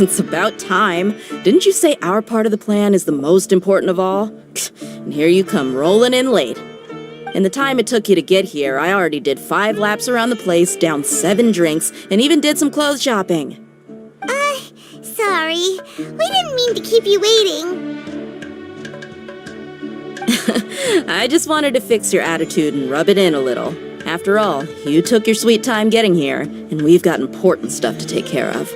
It's about time. Didn't you say our part of the plan is the most important of all? And here you come rolling in late. In the time it took you to get here, I already did 5 laps around the place, downed 7 drinks, and even did some clothes shopping. Sorry. We didn't mean to keep you waiting. I just wanted to fix your attitude and rub it in a little. After all, you took your sweet time getting here, and we've got important stuff to take care of.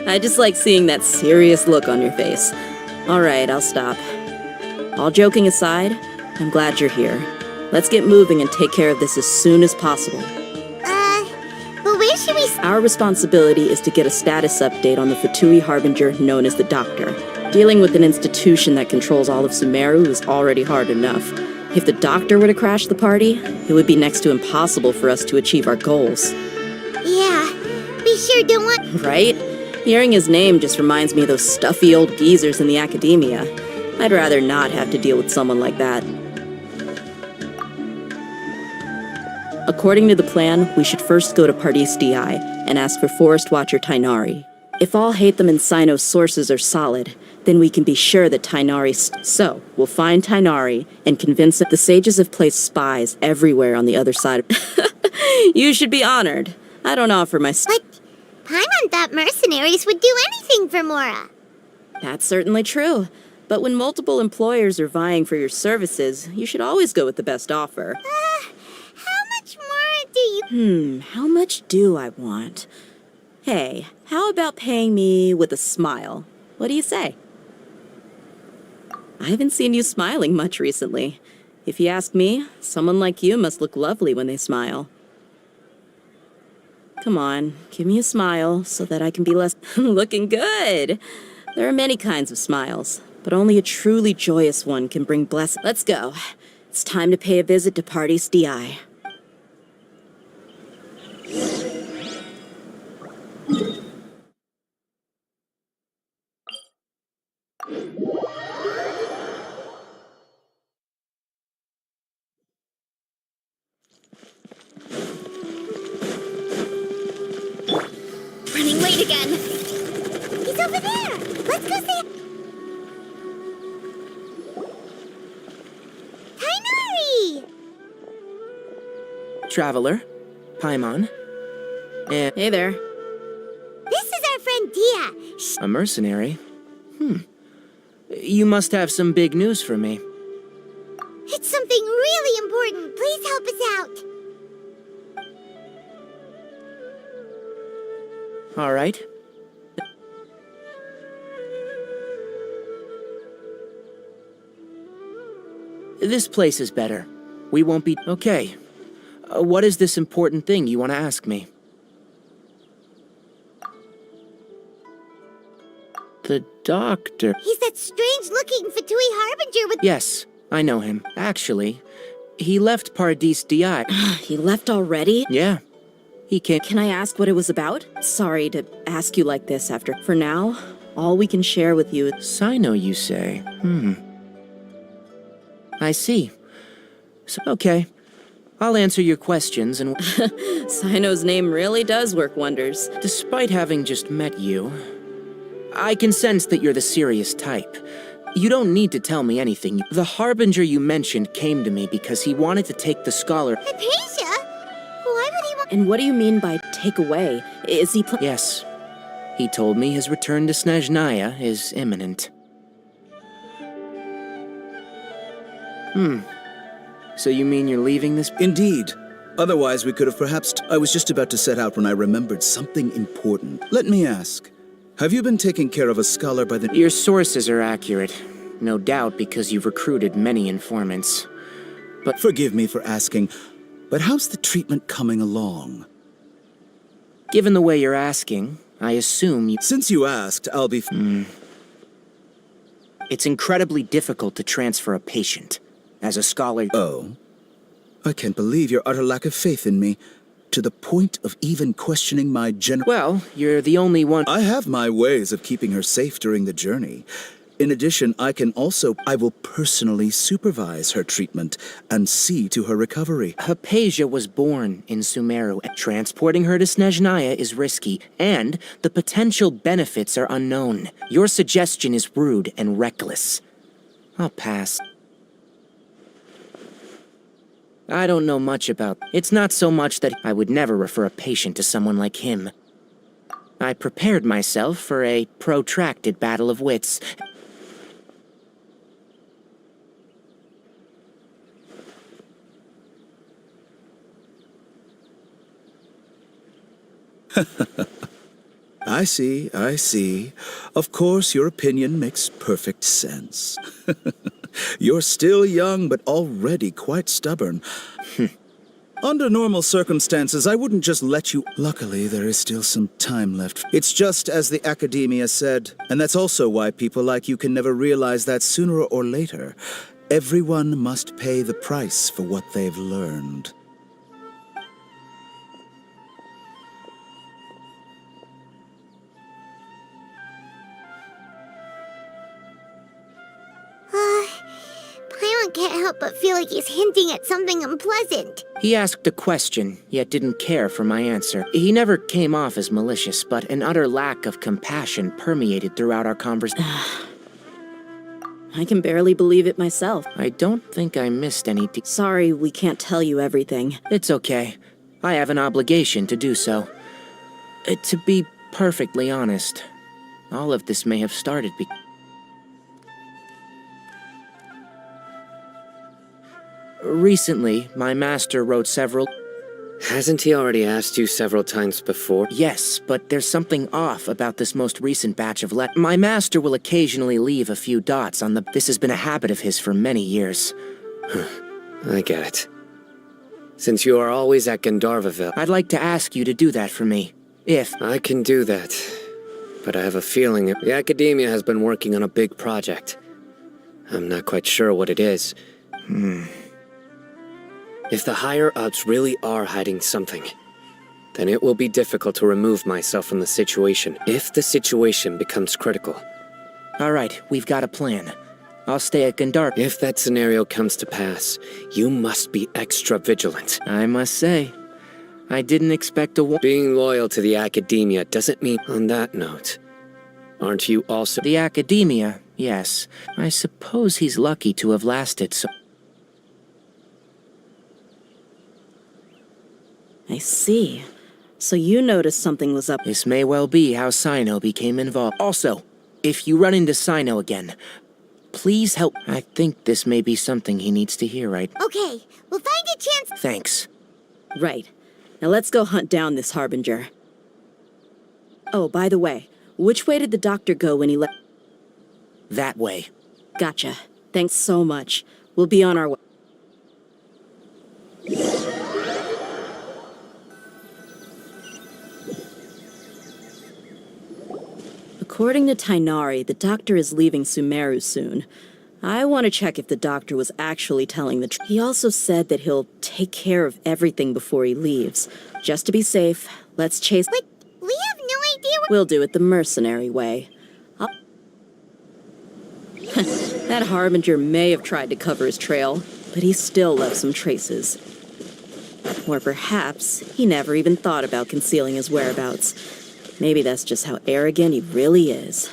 I just like seeing that serious look on your face. All right, I'll stop. All joking aside, I'm glad you're here. Let's get moving and take care of this as soon as possible. But where should we... Our responsibility is to get a status update on the Fatui Harbinger known as the Doctor. Dealing with an institution that controls all of Sumeru is already hard enough. If the Doctor were to crash the party, it would be next to impossible for us to achieve our goals. Yeah, we sure don't want... Right? Hearing his name just reminds me of those stuffy old geezers in the academia. I'd rather not have to deal with someone like that. According to the plan, we should first go to Pardis Di and ask for Forest Watcher Tainari. If all Hatham and Sino's sources are solid, then we can be sure that So, we'll find Tainari and convince that the sages have placed spies everywhere on the other side of... You should be honored. I don't offer my... But Paimon thought mercenaries would do anything for Mora. That's certainly true. But when multiple employers are vying for your services, you should always go with the best offer. How much more do you... How much do I want? Hey, how about paying me with a smile? What do you say? I haven't seen you smiling much recently. If you ask me, someone like you must look lovely when they smile. Come on, give me a smile so that I can be less... Looking good! There are many kinds of smiles, but only a truly joyous one can bring blessing. Let's go. It's time to pay a visit to Pardis Di. Running late again. He's over there. Let's go see... Tainari! Traveler, Paimon, and Hey there. This is our friend Dia. a mercenary. You must have some big news for me. It's something really important. Please help us out. All right. This place is better. We won't be... Okay. What is this important thing you want to ask me? The Doctor... He's that strange-looking Fatui Harbinger with... Yes, I know him. Actually, he left Pardis Di. He left already? Yeah. He came... Can I ask what it was about? Sorry to ask you like this after... For now, all we can share with you is... Sino, you say? I see. So, okay. I'll answer your questions and... Sino's name really does work wonders. Despite having just met you, I can sense that you're the serious type. You don't need to tell me anything. The Harbinger you mentioned came to me because he wanted to take the scholar... Hypatia? Why would he want... And what do you mean by take away? Is he Yes. He told me his return to Snezhnaya is imminent. So you mean you're leaving this... Indeed. Otherwise, we could have perhaps... I was just about to set out when I remembered something important. Let me ask, have you been taking care of a scholar by the... Your sources are accurate. No doubt because you've recruited many informants. But... Forgive me for asking, but how's the treatment coming along? Given the way you're asking, I assume you... Since you asked, I'll be... It's incredibly difficult to transfer a patient. As a scholar... Oh. I can't believe your utter lack of faith in me. to the point of even questioning my Well, you're the only one. I have my ways of keeping her safe during the journey. In addition, I will personally supervise her treatment and see to her recovery. Hypatia was born in Sumeru. Transporting her to Snezhnaya is risky, and the potential benefits are unknown. Your suggestion is rude and reckless. I'll pass. I don't know much about... It's not so much that I would never refer a patient to someone like him. I prepared myself for a protracted battle of wits. I see. Of course, your opinion makes perfect sense. You're still young, but already quite stubborn. Under normal circumstances, I wouldn't just let you... Luckily, there is still some time left. It's just as the Academia said, and that's also why people like you can never realize that sooner or later, everyone must pay the price for what they've learned. Paimon can't help but feel like he's hinting at something unpleasant. He asked a question, yet didn't care for my answer. He never came off as malicious, but an utter lack of compassion permeated throughout our conversation. I can barely believe it myself. I don't think I missed any Sorry, we can't tell you everything. It's okay. I have an obligation to do so. To be perfectly honest, all of this may have started Recently, my master wrote several... Hasn't he already asked you several times before? Yes, but there's something off about this most recent batch of My master will occasionally leave a few dots on the... This has been a habit of his for many years. I get it. Since you are always at Gandharvaville... I'd like to ask you to do that for me. If... I can do that. But I have a feeling the Academia has been working on a big project. I'm not quite sure what it is. If the higher-ups really are hiding something, then it will be difficult to remove myself from the situation if the situation becomes critical. All right, we've got a plan. I'll stay at Gandhar. If that scenario comes to pass, you must be extra vigilant. I must say, I didn't expect a Being loyal to the Academia doesn't mean... On that note, aren't you also... The Academia, yes. I suppose he's lucky to have lasted so... I see. So you noticed something was up. This may well be how Sino became involved. Also, if you run into Sino again, please help. I think this may be something he needs to hear, right? Okay, we'll find a chance. Thanks. Right. Now let's go hunt down this Harbinger. Oh, by the way, which way did the doctor go when he left? That way. Gotcha. Thanks so much. We'll be on our way. According to Tainari, the doctor is leaving Sumeru soon. I want to check if the doctor was actually telling the truth. He also said that he'll take care of everything before he leaves. Just to be safe, let's chase... But we have no idea what... We'll do it the mercenary way. That Harbinger may have tried to cover his trail, but he still left some traces. Or perhaps he never even thought about concealing his whereabouts. Maybe that's just how arrogant he really is.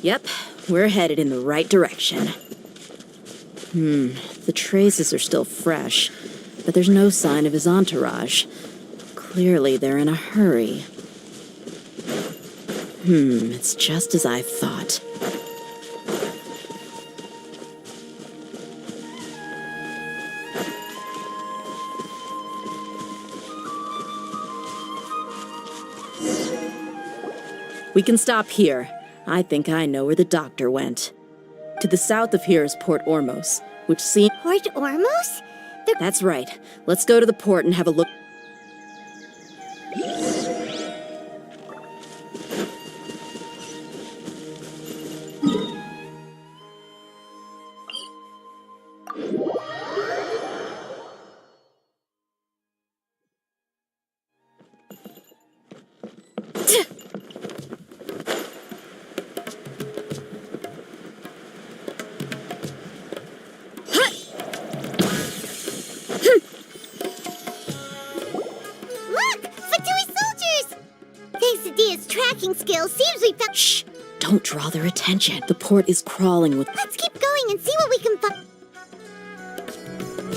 Yep, we're headed in the right direction. The traces are still fresh, but there's no sign of his entourage. Clearly they're in a hurry. It's just as I thought. We can stop here. I think I know where the doctor went. To the south of here is Port Ormos, which seems... Port Ormos? That's right. Let's go to the port and have a look. hiding skills. Seems we found. Shh! Don't draw their attention. The port is crawling with. Let's keep going and see what we can find.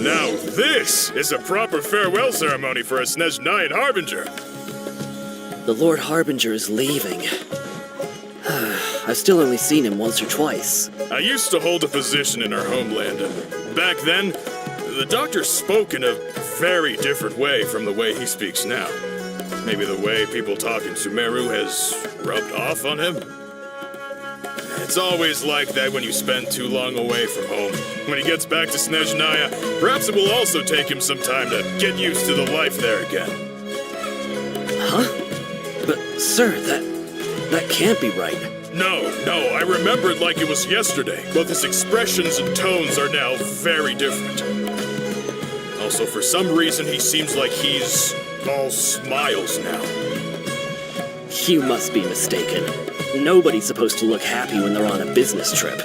Now this is a proper farewell ceremony for a Snezhnayan Harbinger. The Lord Harbinger is leaving. I've still only seen him once or twice. I used to hold a position in our homeland, and back then, the doctor spoke in a very different way from the way he speaks now. Maybe the way people talk in Sumeru has rubbed off on him? It's always like that when you spend too long away from home. When he gets back to Snezhnaya, perhaps it will also take him some time to get used to the life there again. Huh? But, sir, that can't be right. No, I remember it like it was yesterday. Both his expressions and tones are now very different. Also, for some reason, he seems like he's all smiles now. You must be mistaken. Nobody's supposed to look happy when they're on a business trip.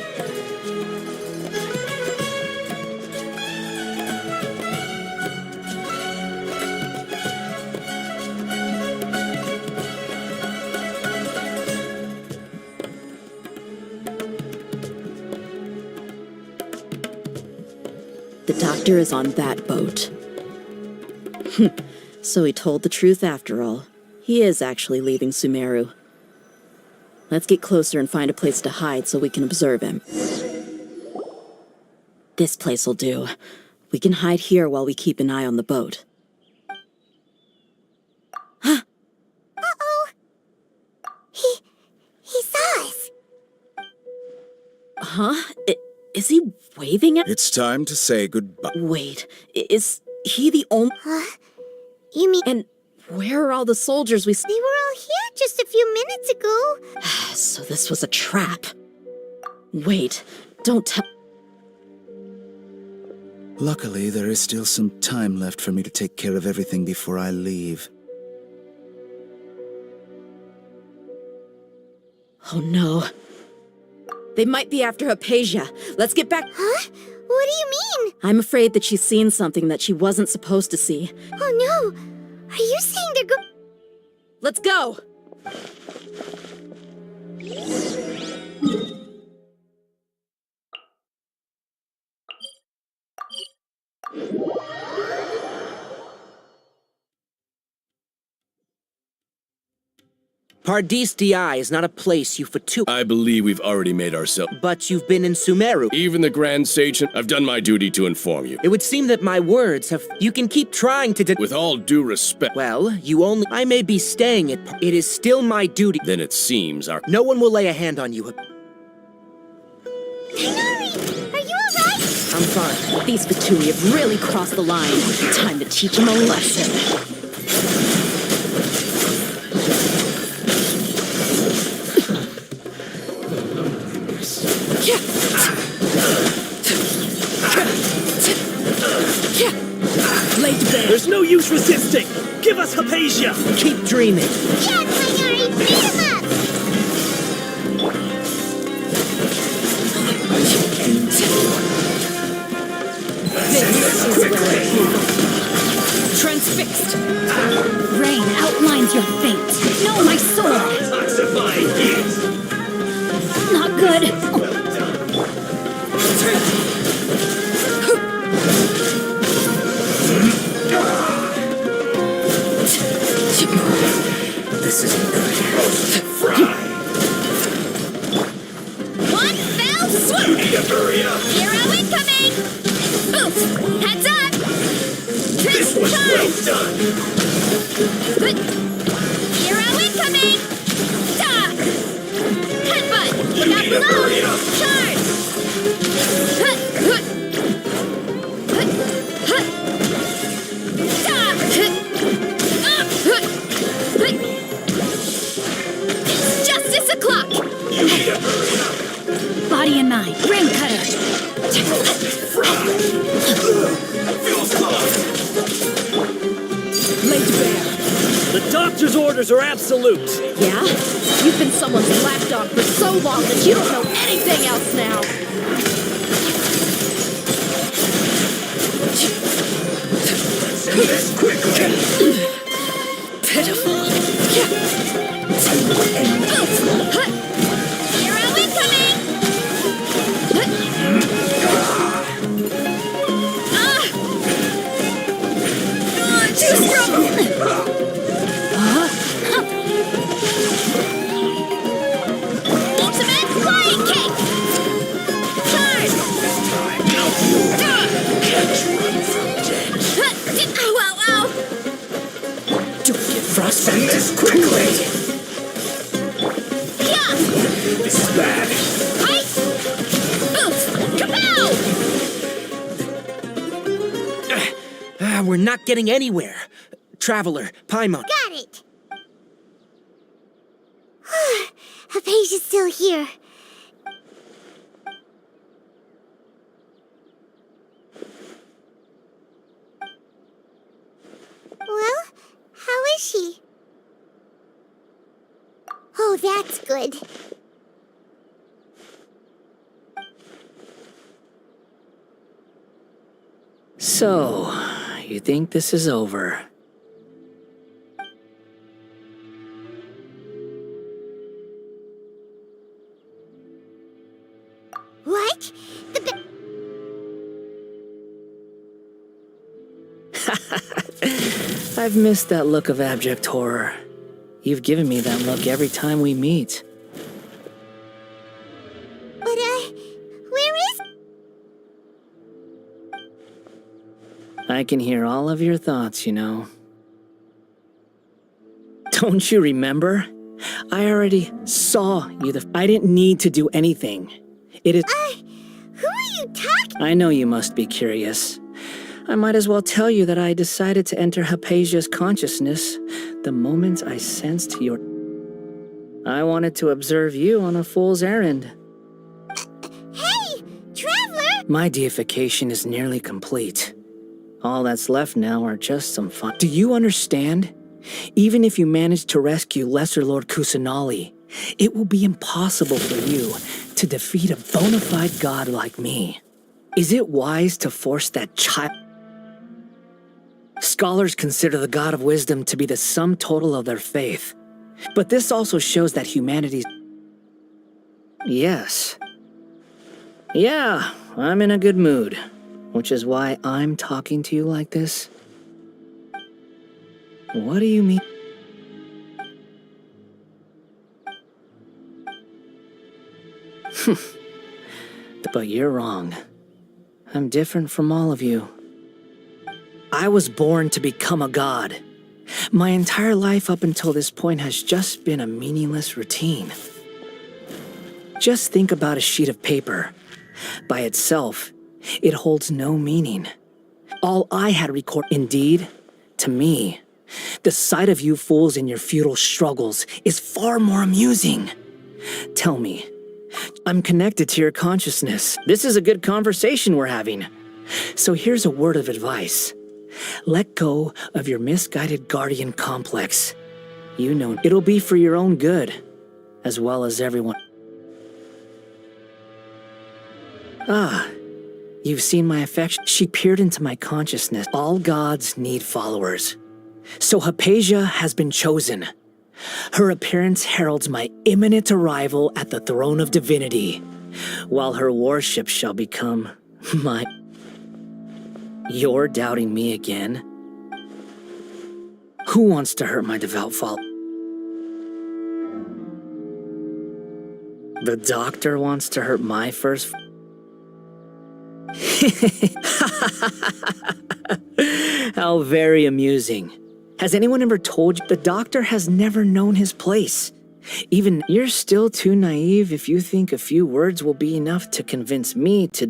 The doctor is on that boat. So he told the truth after all. He is actually leaving Sumeru. Let's get closer and find a place to hide so we can observe him. This place'll do. We can hide here while we keep an eye on the boat. Uh-oh. He saw us. Huh? Is he waving at... It's time to say goodbye. Wait, is he the only... You mean And where are all the soldiers we... they were all here just a few minutes ago? So this was a trap. Wait, don't tell... Luckily, there is still some time left for me to take care of everything before I leave. Oh no. They might be after Hypatia. Let's get back... Huh? What do you mean? I'm afraid that she's seen something that she wasn't supposed to see. Oh no! Are you saying they're Let's go! Pardis Di is not a place you fatu... I believe we've already made ourselves. But you've been in Sumeru. Even the Grand Sage, I've done my duty to inform you. It would seem that my words have... You can keep trying to... With all due respect, Well, you only... I may be staying at... It is still my duty. then it seems our... No one will lay a hand on you. Tighnari! Are you alright? I'm fine. These Fatui have really crossed the line. Time to teach them a lesson. There's no use resisting! Give us Hypatia! Keep dreaming. Yeah, Tighnari! Beat him up! Transfixed! Rain outlines your fate. No, my sword! Toxifying heat! Not good. This isn't good. Fry! One fell swoop! Need to hurry up! Hero incoming! Oof! Heads up! This was well done! Hero incoming! Stop! Headbutt! Look out Need to hurry below! up! Charge! Stop! Justice o'clock! You need to hurry up! Body and mind. Ring cutter. Feels lost! Laid bare. The doctor's orders are absolute! Yeah? You've been someone's lapdog for so long that you don't know anything else now. This quickly! Pitiful. I will end We're not getting anywhere. Traveler, Paimon. Got it! Hypatia's still here. Well, how is she? Oh, that's good. So, you think this is over? What? I've missed that look of abject horror. You've given me that look every time we meet. But, where is... I can hear all of your thoughts, you know. Don't you remember? I already saw you. I didn't need to do anything. It is... who are you talking... I know you must be curious. I might as well tell you that I decided to enter Hypatia's consciousness the moment I sensed your... I wanted to observe you on a fool's errand. Hey, Traveler! My deification is nearly complete. All that's left now are just some fun... Do you understand? Even if you manage to rescue Lesser Lord Kusanali, it will be impossible for you to defeat a bona fide god like me. Is it wise to force that child... Scholars consider the God of Wisdom to be the sum total of their faith. But this also shows that humanity's... Yes. Yeah, I'm in a good mood, which is why I'm talking to you like this. What do you mean? But you're wrong. I'm different from all of you. I was born to become a god. My entire life up until this point has just been a meaningless routine. Just think about a sheet of paper. By itself, it holds no meaning. All I had recorded, indeed, to me, the sight of you fools in your futile struggles is far more amusing. Tell me, I'm connected to your consciousness. This is a good conversation we're having. So here's a word of advice. Let go of your misguided guardian complex. You know, it'll be for your own good, as well as everyone. Ah, you've seen my affection. She peered into my consciousness. All gods need followers. So Hypatia has been chosen. Her appearance heralds my imminent arrival at the throne of divinity, while her worship shall become my... You're doubting me again? Who wants to hurt my devout follower? The doctor wants to hurt my first... How very amusing. Has anyone ever told you the doctor has never known his place? Even you're still too naive if you think a few words will be enough to convince me to...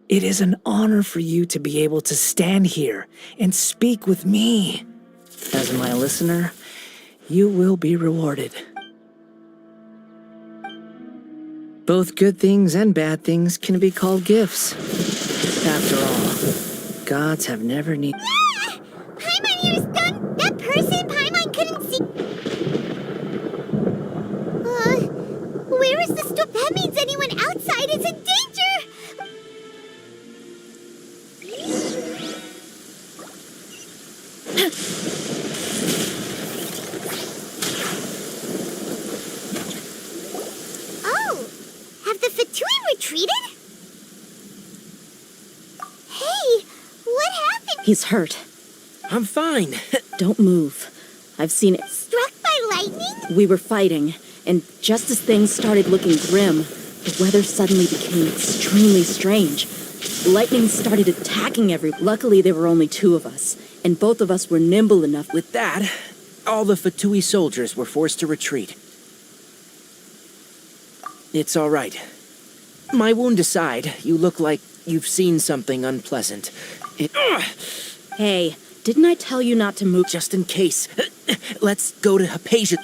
It is an honor for you to be able to stand here and speak with me. As my listener, you will be rewarded. Both good things and bad things can be called gifts. After all, gods have never needed... Ah! Paimon here is done! That person Paimon couldn't see... Where is the store? That means anyone outside is in danger! Oh! Have the Fatui retreated? Hey! What happened? He's hurt. I'm fine. Don't move. I've seen it. Struck by lightning? We were fighting, and just as things started looking grim, the weather suddenly became extremely strange. Lightning started attacking Luckily, there were only two of us, and both of us were nimble enough. With that, all the Fatui soldiers were forced to retreat. It's all right. My wound aside, you look like you've seen something unpleasant. Hey, Didn't I tell you not to move? Just in case. Let's go to Hypatia.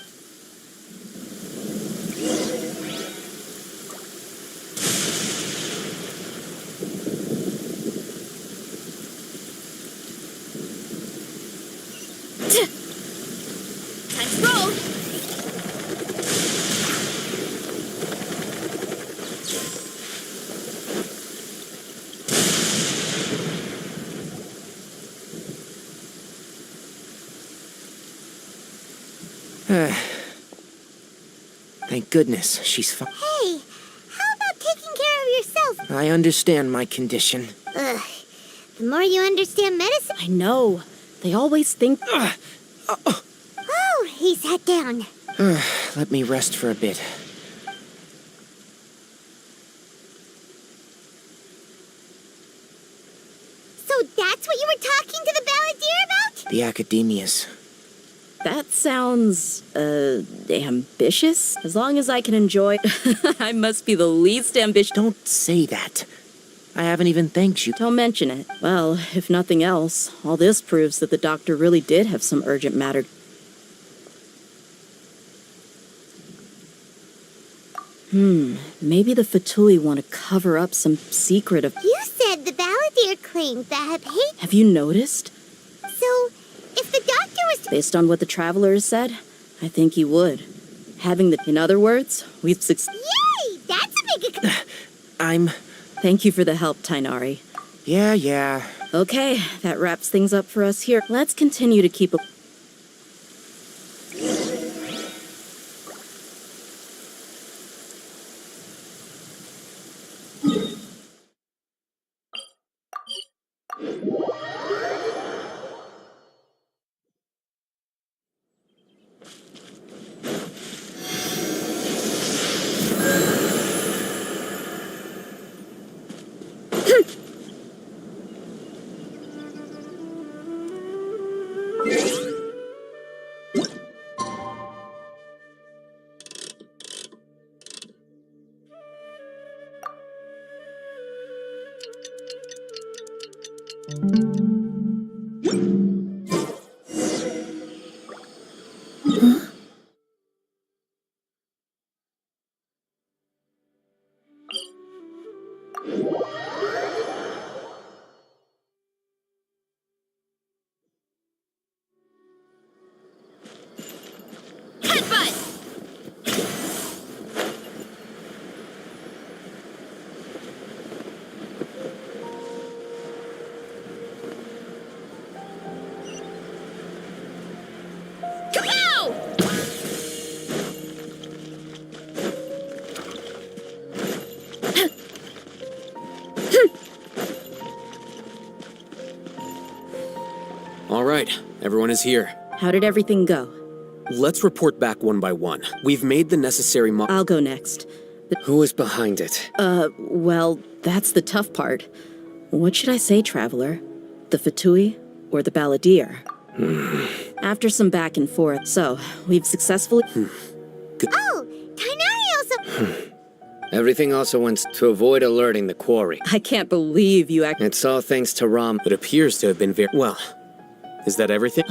Time to roll. Thank goodness she's fine. Hey, how about taking care of yourself? I understand my condition. Ugh. The more you understand medicine. I know. They always think. Oh, he sat down. Let me rest for a bit. So that's what you were talking to the balladeer about? The academias. That sounds, ambitious? As long as I can enjoy. I must be the least ambitious. Don't say that. I haven't even thanked you. Don't mention it. Well, if nothing else, all this proves that the doctor really did have some urgent matter. Maybe the Fatui want to cover up some secret of. You said the balladeer claimed that hate. Have you noticed? So, if the doctor was. Based on what the traveler has said, I think he would. Having the. In other words, we've succeeded. Yay! That's a big. I'm... Thank you for the help, Tainari. Yeah. Okay, that wraps things up for us here. Let's continue to keep a. All right, everyone is here. How did everything go? Let's report back one by one. We've made the necessary I'll go next. Who is behind it? Well, that's the tough part. What should I say, traveler? The Fatui or the balladeer? After some back and forth, so we've successfully. Oh, Tainari also. Everything also went to avoid alerting the quarry. I can't believe you It's all thanks to Ram. It appears to have been very well. Is that everything?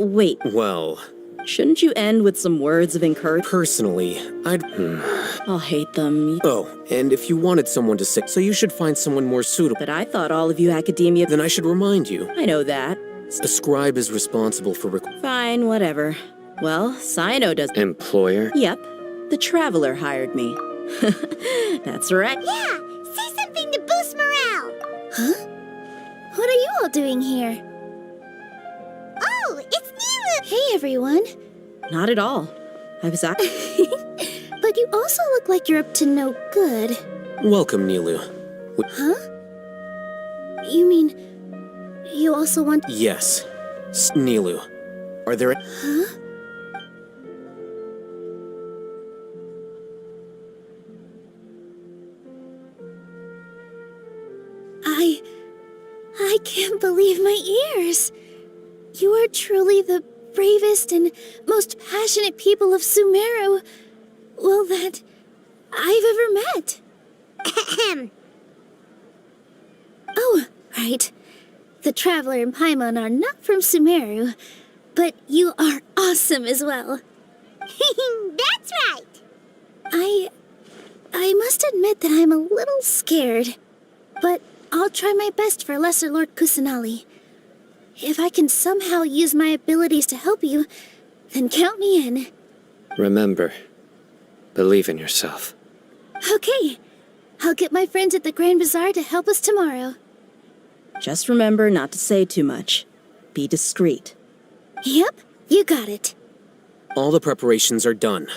Wait, Well, shouldn't you end with some words of encouragement? personally, I'd. I'll hate them. Oh, and if you wanted someone to say, so you should find someone more suitable. But I thought all of you academia. Then I should remind you. I know that. The scribe is responsible for Fine, whatever. Well, Sino does. employer. Yep, the traveler hired me. That's right. Yeah, say something to boost morale. Huh? What are you all doing here? Oh, it's Neela! Hey, everyone. Not at all. I was But you also look like you're up to no good. Welcome, Nilu. Huh? You mean... you also want... Yes, Nilu. Are there... Huh? I can't believe my ears. You are truly the bravest and most passionate people of Sumeru, well, that I've ever met. Oh, right. the Traveler and Paimon are not from Sumeru, but you are awesome as well. That's right. I must admit that I'm a little scared, but I'll try my best for Lesser Lord Kusanali. If I can somehow use my abilities to help you, then count me in. Remember, believe in yourself. Okay, I'll get my friends at the Grand Bazaar to help us tomorrow. Just remember not to say too much. Be discreet. Yep, you got it. All the preparations are done.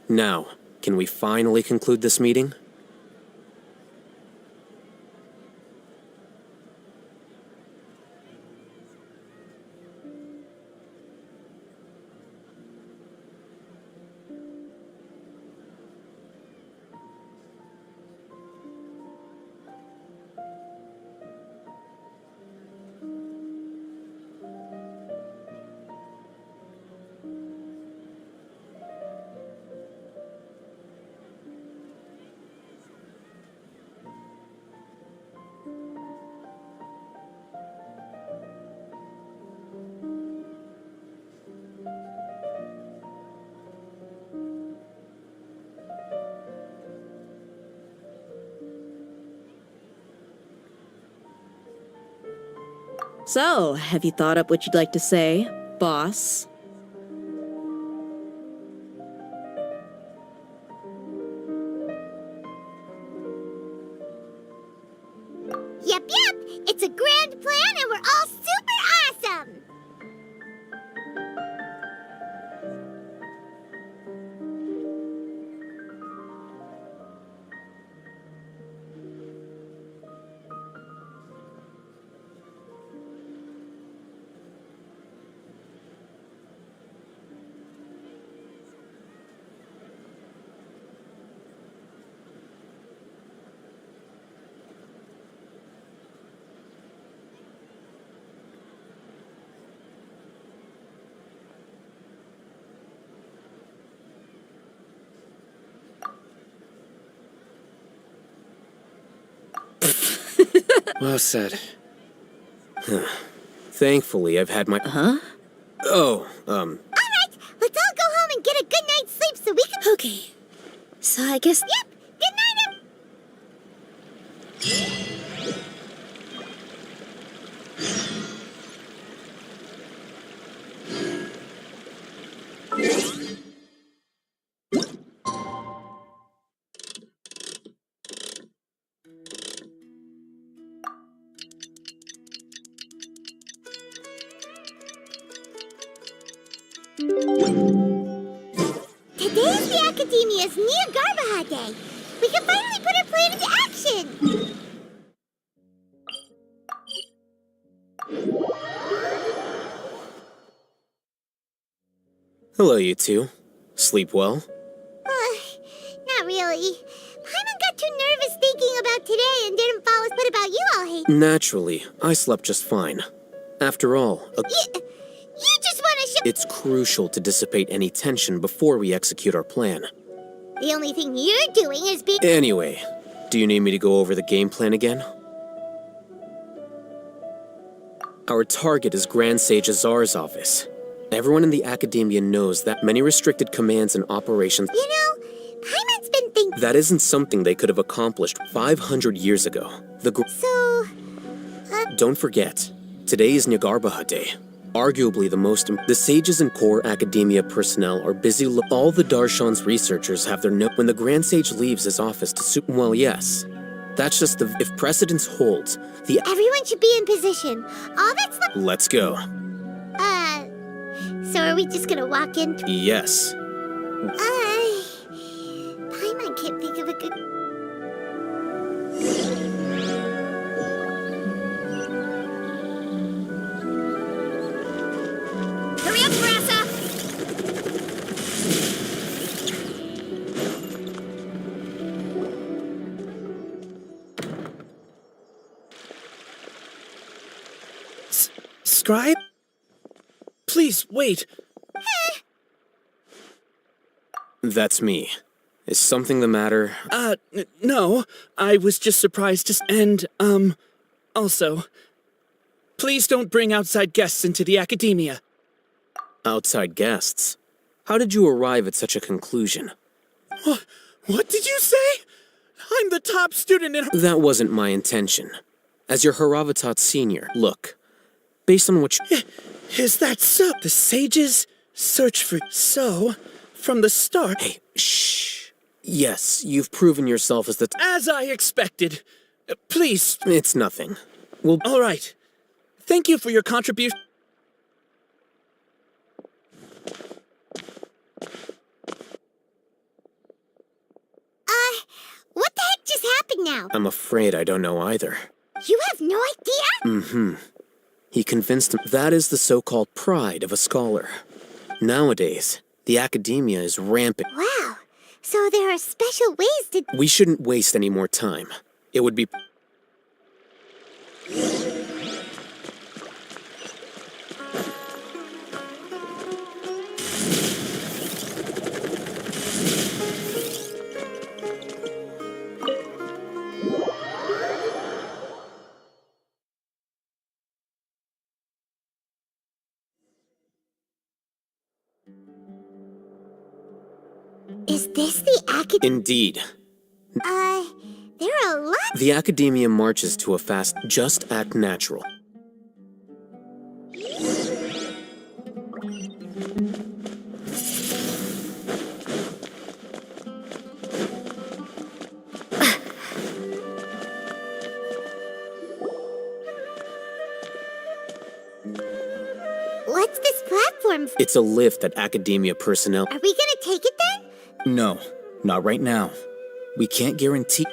Now, can we finally conclude this meeting? So, have you thought up what you'd like to say, boss? Yep. It's a grand plan and we're all super awesome. Well said. Thankfully, I've had my... Huh? Oh, All right, let's all go home and get a good night's sleep so we can... Okay, so I guess... Yep, good night, Today's the Academia's Nia Garbaha Day. We can finally put our plan into action. hello, you two. Sleep well? Not really. Paimon got too nervous thinking about today and didn't fall asleep. What about you all, Hey? Naturally, I slept just fine. After all, You just want to show... it's crucial to dissipate any tension before we execute our plan. The only thing you're doing is being... Anyway, do you need me to go over the game plan again? Our target is Grand Sage Azar's office. Everyone in the Academia knows that many restricted commands and operations... You know, Paimon's been thinking... That isn't something they could have accomplished 500 years ago. So... Don't forget, today is Nyargarbaha Day. Arguably the most... The sages and core Academia personnel are busy... All the Darshan's researchers have their note... When the Grand Sage leaves his office to... Well, yes. That's just the... If precedence holds, the... Everyone should be in position. All that's left... Let's go. So are we just gonna walk in? Yes. Paimon can't think of a good... Hurry up, Grassa! Scribe? Please, wait. That's me. Is something the matter? No. I was just surprised to... And, also... Please don't bring outside guests into the academia. Outside guests? How did you arrive at such a conclusion? What did you say? I'm the top student in... That wasn't my intention. As your Haravatat senior, look. Based on what you... Is that so? The sages search for... So, from the start... Hey, shh. Yes, you've proven yourself as the... As I expected. Please. It's nothing. Well... All right. Thank you for your contribution. What the heck just happened now? I'm afraid I don't know either. You have no idea? Mm-hmm. He convinced him that is the so-called pride of a scholar. Nowadays, the academia is rampant. Wow. So there are special ways to... We shouldn't waste any more time. It would be... Is this the Indeed. there are a lot... The academia marches to a fast, just act natural. What's this platform? It's a lift that academia personnel... Are we gonna take it then? No, not right now. We can't guarantee...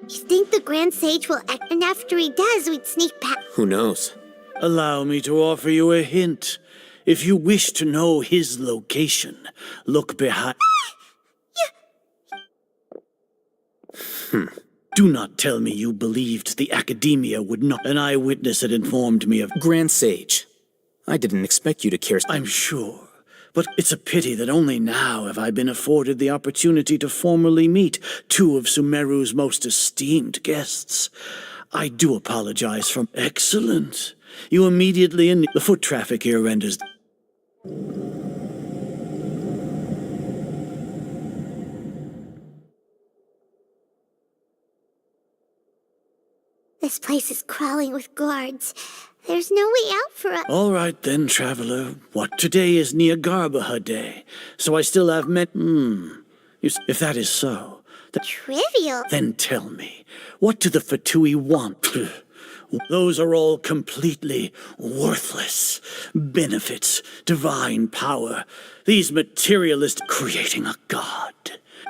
You think the Grand Sage will act, and after he does, we'd sneak past... Who knows? Allow me to offer you a hint. If you wish to know his location, look behind... Do not tell me you believed the academia would not... An eyewitness had informed me of... Grand Sage. I didn't expect you to care... I'm sure. But it's a pity that only now have I been afforded the opportunity to formally meet two of Sumeru's most esteemed guests. I do apologize for... Excellent. You immediately... The foot traffic here renders... This place is crawling with guards. There's no way out for us. All right then, traveler. What today is Niagarbaha Day, so I still have met... If that is so, Trivial. then tell me, what do the Fatui want? Those are all completely worthless. Benefits, divine power, these materialists creating a god.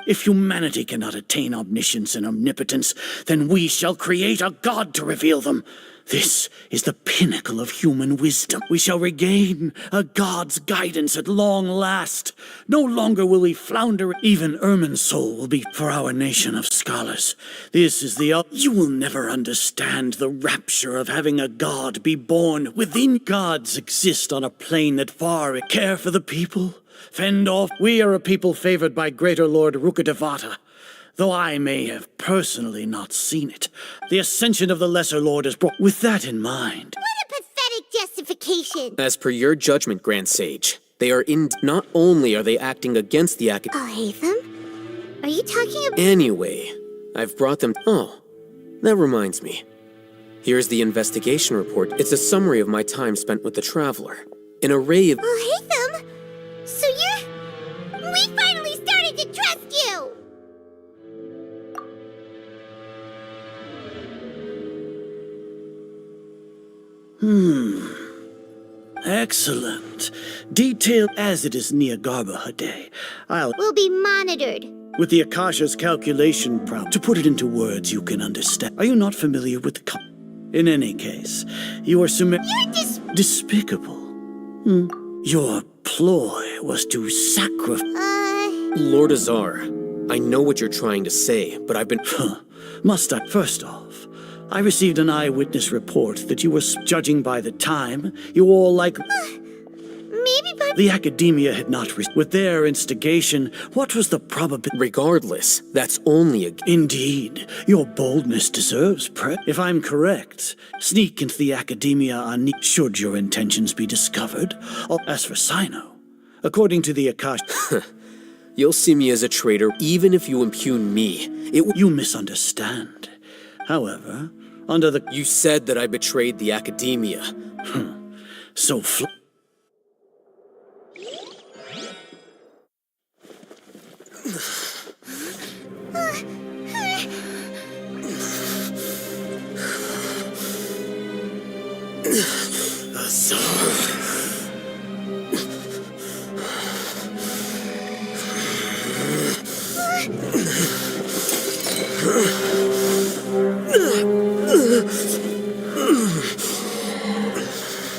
If humanity cannot attain omniscience and omnipotence, then we shall create a god to reveal them. This is the pinnacle of human wisdom. We shall regain a god's guidance at long last. No longer will we flounder. Even Ermin's soul will be for our nation of scholars. This is the... You will never understand the rapture of having a god be born within. Gods exist on a plane that far care for the people. Fend off. We are a people favored by Greater Lord Rukadevata. Though I may have personally not seen it, the ascension of the Lesser Lord is brought. With that in mind... What a pathetic justification. As per your judgment, Grand Sage, they are in... Not only are they acting against the I'll hate them? Are you talking about... Anyway, I've brought them... Oh, that reminds me. Here's the investigation report. It's a summary of my time spent with the Traveler. An array of... I'll hate them? So you're... We finally started to trust you! Excellent. Detailed as it is Niagarbaha Day, We'll be monitored. with the Akasha's calculation to put it into words you can understand. Are you not familiar with the In any case, you are You're despicable. Your ploy was to sacrifice... Lord Azar, I know what you're trying to say, but I've been... Must I? First off, I received an eyewitness report that you were judging by the time. You all like... Maybe maybe Paimon... The Academia had not with their instigation. What was the probability? Regardless, that's only a... Indeed, your boldness deserves If I'm correct, sneak into the Academia should your intentions be discovered. As for Sino, according to the Akasha... You'll see me as a traitor even if you impugn me. You misunderstand. However, under the... You said that I betrayed the Academia. So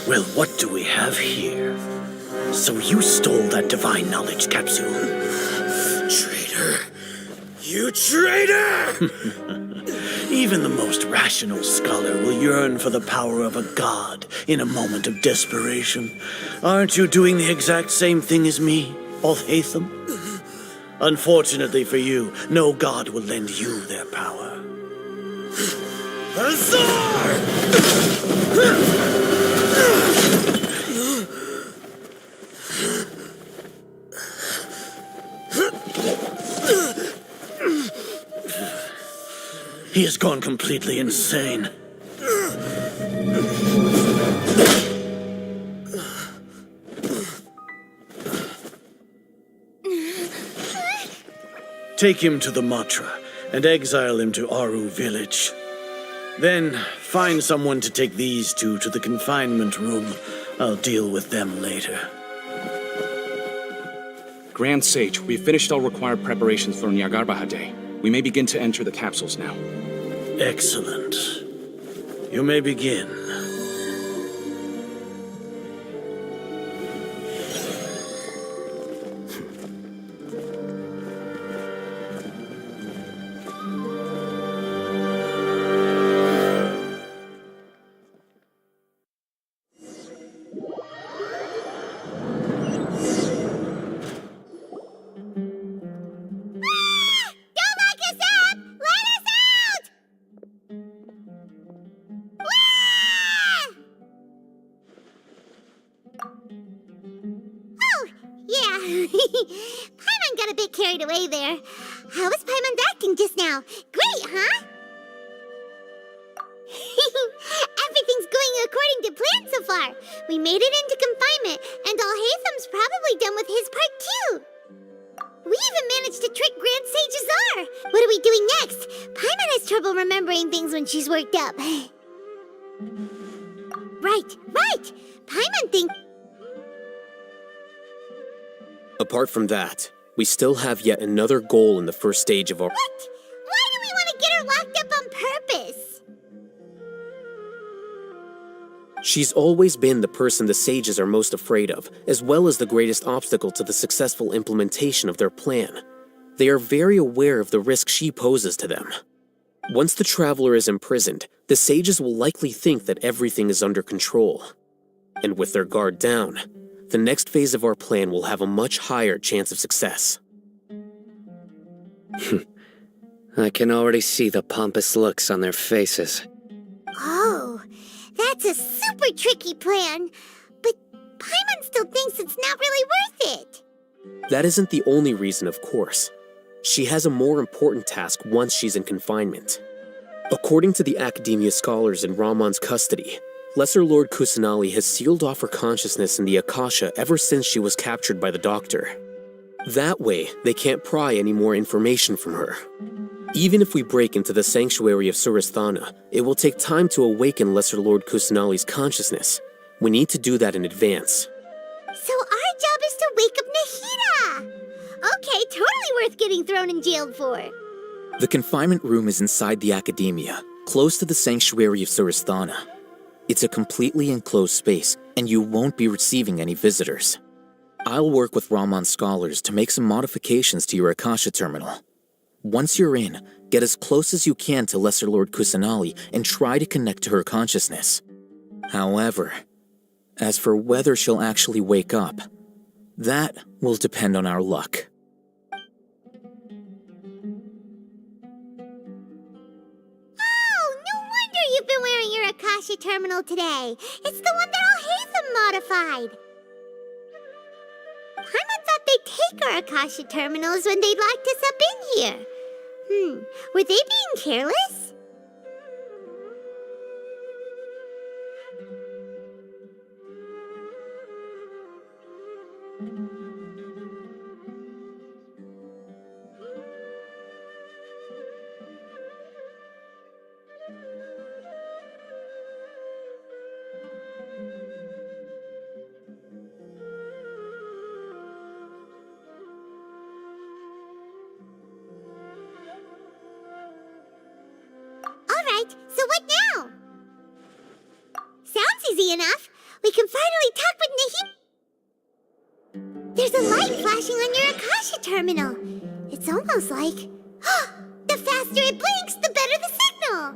Well, what do we have here? So you stole that divine knowledge capsule. Traitor! You traitor! Even the most rational scholar will yearn for the power of a god in a moment of desperation. Aren't you doing the exact same thing as me, Alhaitham? Unfortunately for you, no god will lend you their power. Azar! He has gone completely insane. Take him to the Matra and exile him to Aru village. Then find someone to take these two to the confinement room. I'll deal with them later. Grand Sage, we've finished all required preparations for Nyagarbha Day. We may begin to enter the capsules now. Excellent. You may begin. Paimon got a bit carried away there. How was Paimon acting just now? Great, huh? Everything's going according to plan so far. We made it into confinement, and Alhaitham's probably done with his part too. We even managed to trick Grand Sage Azar. What are we doing next? Paimon has trouble remembering things when she's worked up. Right. Paimon thinks... Apart from that, we still have yet another goal in the first stage of our... What? Why do we want to get her locked up on purpose? She's always been the person the sages are most afraid of, as well as the greatest obstacle to the successful implementation of their plan. They are very aware of the risk she poses to them. Once the traveler is imprisoned, the sages will likely think that everything is under control. And with their guard down, the next phase of our plan will have a much higher chance of success. I can already see the pompous looks on their faces. Oh, that's a super tricky plan. But Paimon still thinks it's not really worth it. That isn't the only reason, of course. She has a more important task once she's in confinement. According to the Academia scholars in Ramon's custody, Lesser Lord Kusanali has sealed off her consciousness in the Akasha ever since she was captured by the Doctor. That way, they can't pry any more information from her. Even if we break into the sanctuary of Surasthana, it will take time to awaken Lesser Lord Kusanali's consciousness. We need to do that in advance. So our job is to wake up Nahida! Okay, totally worth getting thrown in jail for. The confinement room is inside the Academia, close to the sanctuary of Surasthana. It's a completely enclosed space, and you won't be receiving any visitors. I'll work with Ramon's scholars to make some modifications to your Akasha terminal. Once you're in, get as close as you can to Lesser Lord Kusanali and try to connect to her consciousness. However, As for whether she'll actually wake up, that will depend on our luck. Oh, no wonder you've been wearing your Akasha terminal today. It's the one that Al-Hatham modified. Paimon thought they'd take our Akasha terminals when they'd locked us up in here. Were they being careless? Alright, so what now? Sounds easy enough. We can finally talk with Nahi. There's a light flashing on your Akasha terminal. It's almost like... the faster it blinks, the better the signal!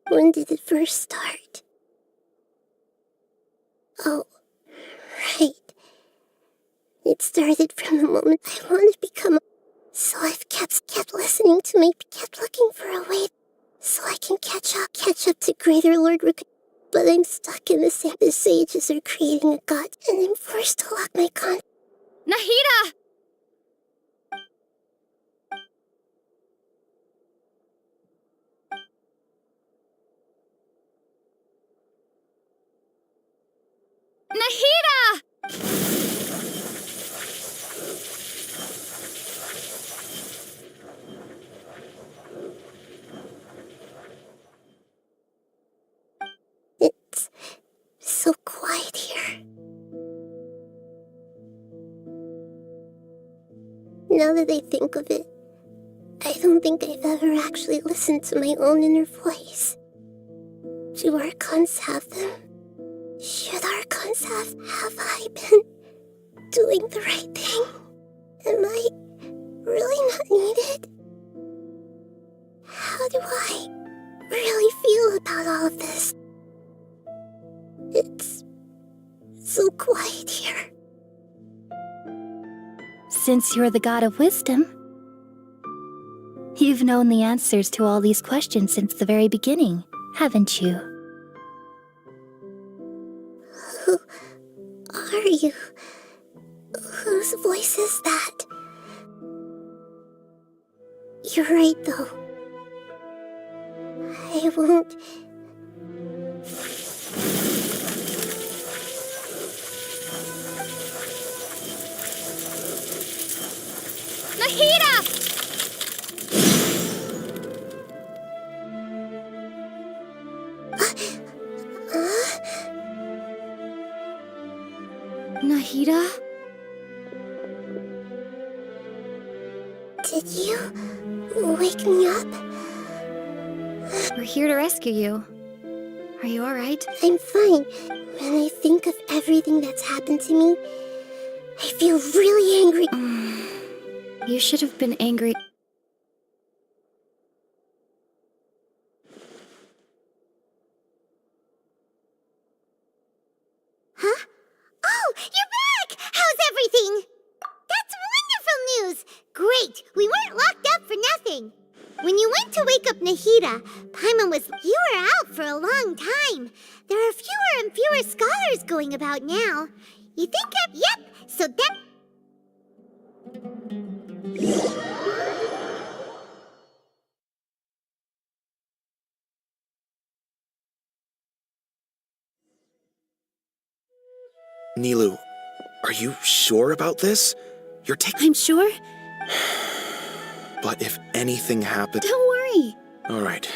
When did it first start? Oh, right. It started from the moment I wanted to become a... So I've kept listening to kept looking for a way so I can catch up to Greater Lord Rook. But I'm stuck in the sand. The sages are creating a god, and I'm forced to lock my con... Nahida! Nahida! It's so quiet here. Now that I think of it, I don't think I've ever actually listened to my own inner voice. Do Archons have them? Should Archons have I been doing the right thing? Am I really not needed? How do I really feel about all of this? It's so quiet here. Since you're the god of wisdom, you've known the answers to all these questions since the very beginning, haven't you? Who are you? Whose voice is that? You're right, though. I won't... Nahida! Nahida? Did you wake me up? We're here to rescue you. Are you alright? I'm fine. When I think of everything that's happened to me, I feel really angry. You should have been angry. Huh? Oh, you're back! How's everything? That's wonderful news! Great! We weren't locked up for nothing. When you went to wake up Nahida, Paimon was... You were out for a long time. There are fewer and fewer scholars going about now. You think I'm... Yep, so that... Nilu, are you sure about this? You're taking... I'm sure. But if anything happened... Don't worry. All right.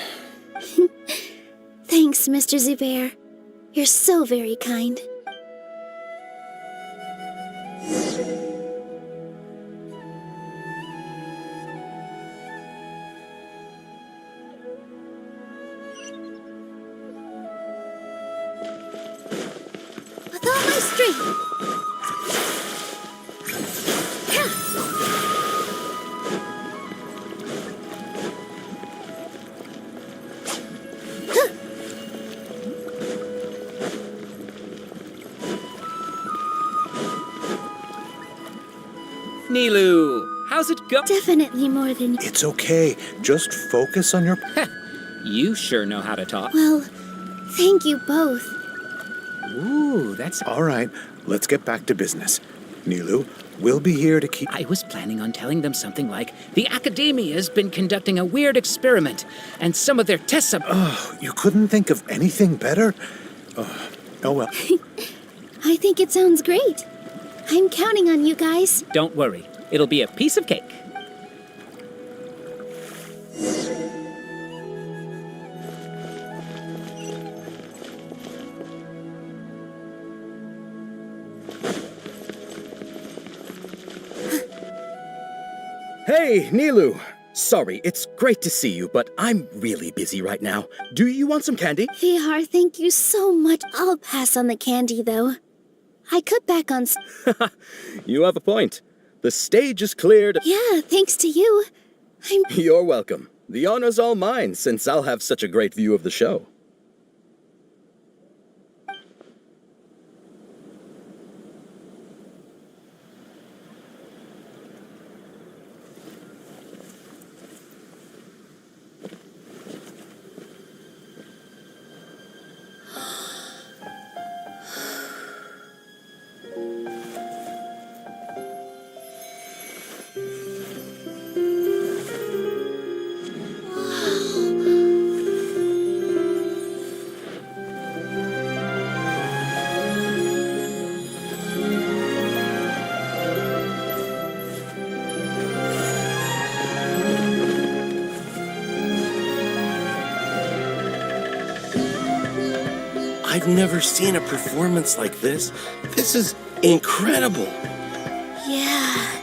Thanks, Mr. Zubair. You're so very kind. With all my strength. Nilu, how's it go? Definitely more than... It's okay. Just focus on your... You sure know how to talk. Well, thank you both. Ooh, that's... All right, let's get back to business. Nilu, we'll be here to keep... I was planning on telling them something like, the Academia's been conducting a weird experiment, and some of their tests... Oh, you couldn't think of anything better? Oh well. I think it sounds great. I'm counting on you guys. Don't worry, it'll be a piece of cake. Hey, Nilu! Sorry, it's great to see you, but I'm really busy right now. Do you want some candy? Vihar, thank you so much. I'll pass on the candy, though. I cut back on... You have a point. The stage is cleared. Yeah, thanks to you. You're welcome. The honor's all mine, since I'll have such a great view of the show. I've never seen a performance like this. This is incredible. Yeah,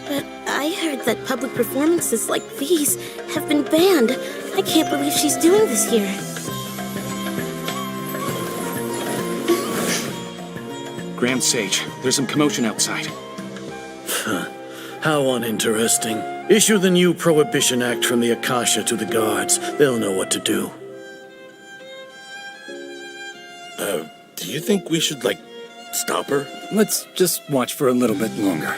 but I heard that public performances like these have been banned. I can't believe she's doing this here. Grand Sage, there's some commotion outside. How uninteresting. Issue the new Prohibition Act from the Akasha to the guards. They'll know what to do. Do you think we should, stop her? Let's just watch for a little bit longer.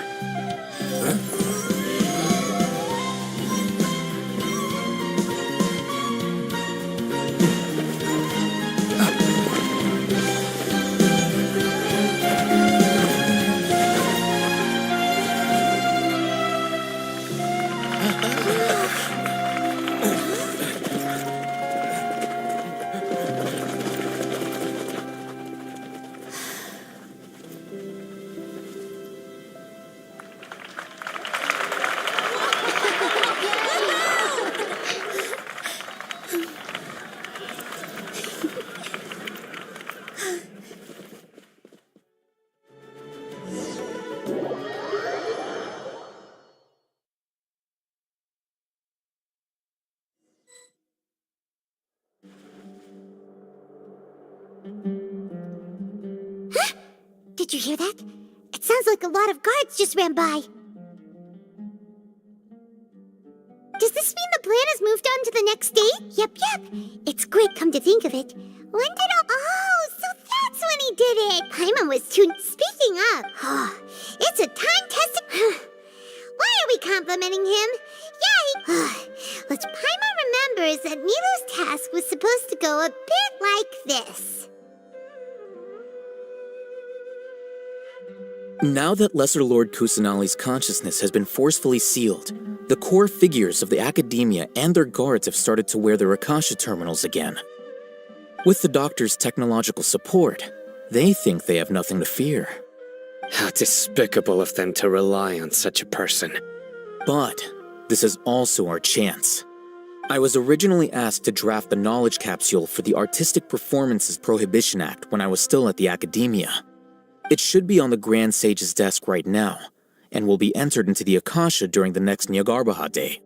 Did you hear that? It sounds like a lot of guards just ran by. Does this mean the plan has moved on to the next stage? Yep. It's great, come to think of it. When did Oh, so that's when he did it! Paimon was too... Speaking of... it's a time-tested... Why are we complimenting him? Yeah, Let's Paimon remembers that Nilou's task was supposed to go a bit like this. Now that Lesser Lord Kusanali's consciousness has been forcefully sealed, the core figures of the academia and their guards have started to wear their Akasha terminals again. With the doctor's technological support, they think they have nothing to fear. How despicable of them to rely on such a person. But this is also our chance. I was originally asked to draft the knowledge capsule for the Artistic Performances Prohibition Act when I was still at the academia. It should be on the Grand Sage's desk right now, and will be entered into the Akasha during the next Nyargarbaha Day.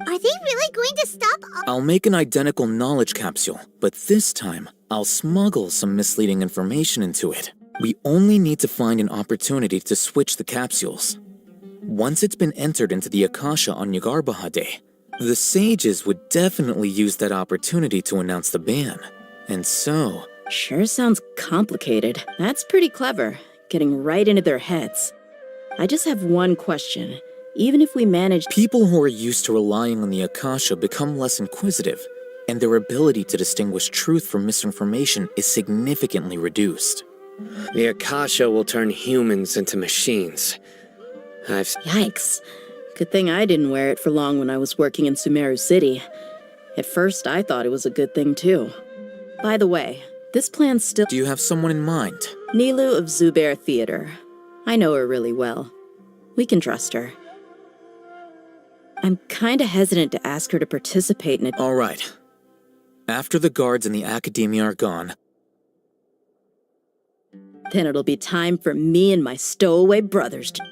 Are they really going to stop I'll make an identical knowledge capsule, but this time, I'll smuggle some misleading information into it. We only need to find an opportunity to switch the capsules. Once it's been entered into the Akasha on Nyargarbaha Day, the sages would definitely use that opportunity to announce the ban. And so... Sure sounds complicated. That's pretty clever, getting right into their heads. I just have one question. Even if we manage... People who are used to relying on the Akasha become less inquisitive, and their ability to distinguish truth from misinformation is significantly reduced. The Akasha will turn humans into machines. Yikes. Good thing I didn't wear it for long when I was working in Sumeru City. At first, I thought it was a good thing too. By the way, this plan's still... Do you have someone in mind? Nilou of Zubair Theater. I know her really well. We can trust her. I'm kinda hesitant to ask her to participate in it. All right. After the guards and the academia are gone... Then it'll be time for me and my stowaway brothers to...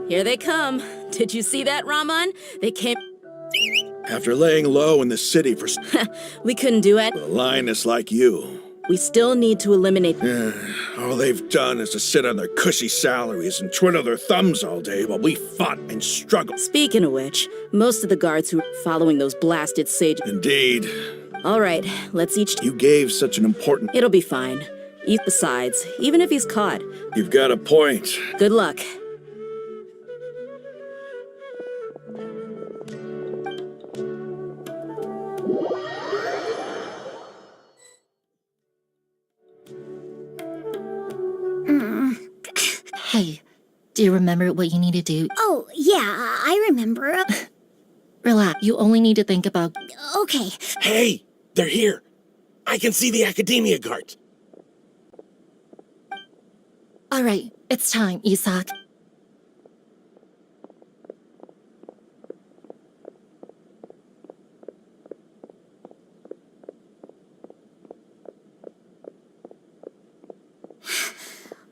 Here they come. Did you see that, Raman? They came... After laying low in the city for We couldn't do it. a lioness like you, We still need to eliminate. all they've done is to sit on their cushy salaries and twiddle their thumbs all day while we fought and struggled. Speaking of which, most of the guards who were following those blasted sage. Indeed. All right, let's each. You gave such an important. It'll be fine. Besides, even if he's caught. You've got a point. Good luck. Hey, do you remember what you need to do? Oh, yeah, I remember. Relax. You only need to think about. Okay. Hey, they're here. I can see the Academia guards. All right, it's time, Isak.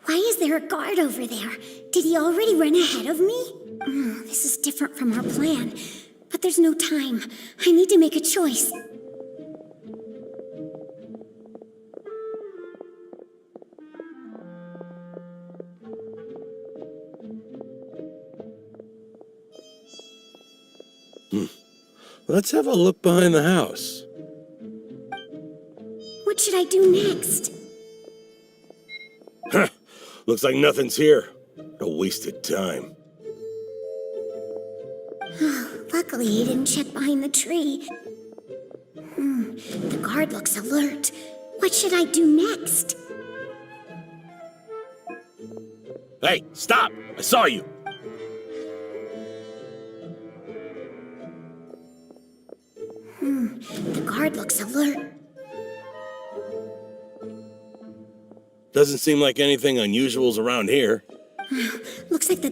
Why is there a guard over there? Did he already run ahead of me? This is different from our plan. But there's no time. I need to make a choice. Let's have a look behind the house. What should I do next? Huh. Looks like nothing's here. A wasted time. Luckily, he didn't check behind the tree. The guard looks alert. What should I do next? Hey, stop! I saw you! The guard looks alert. Doesn't seem like anything unusual's around here. Looks like the...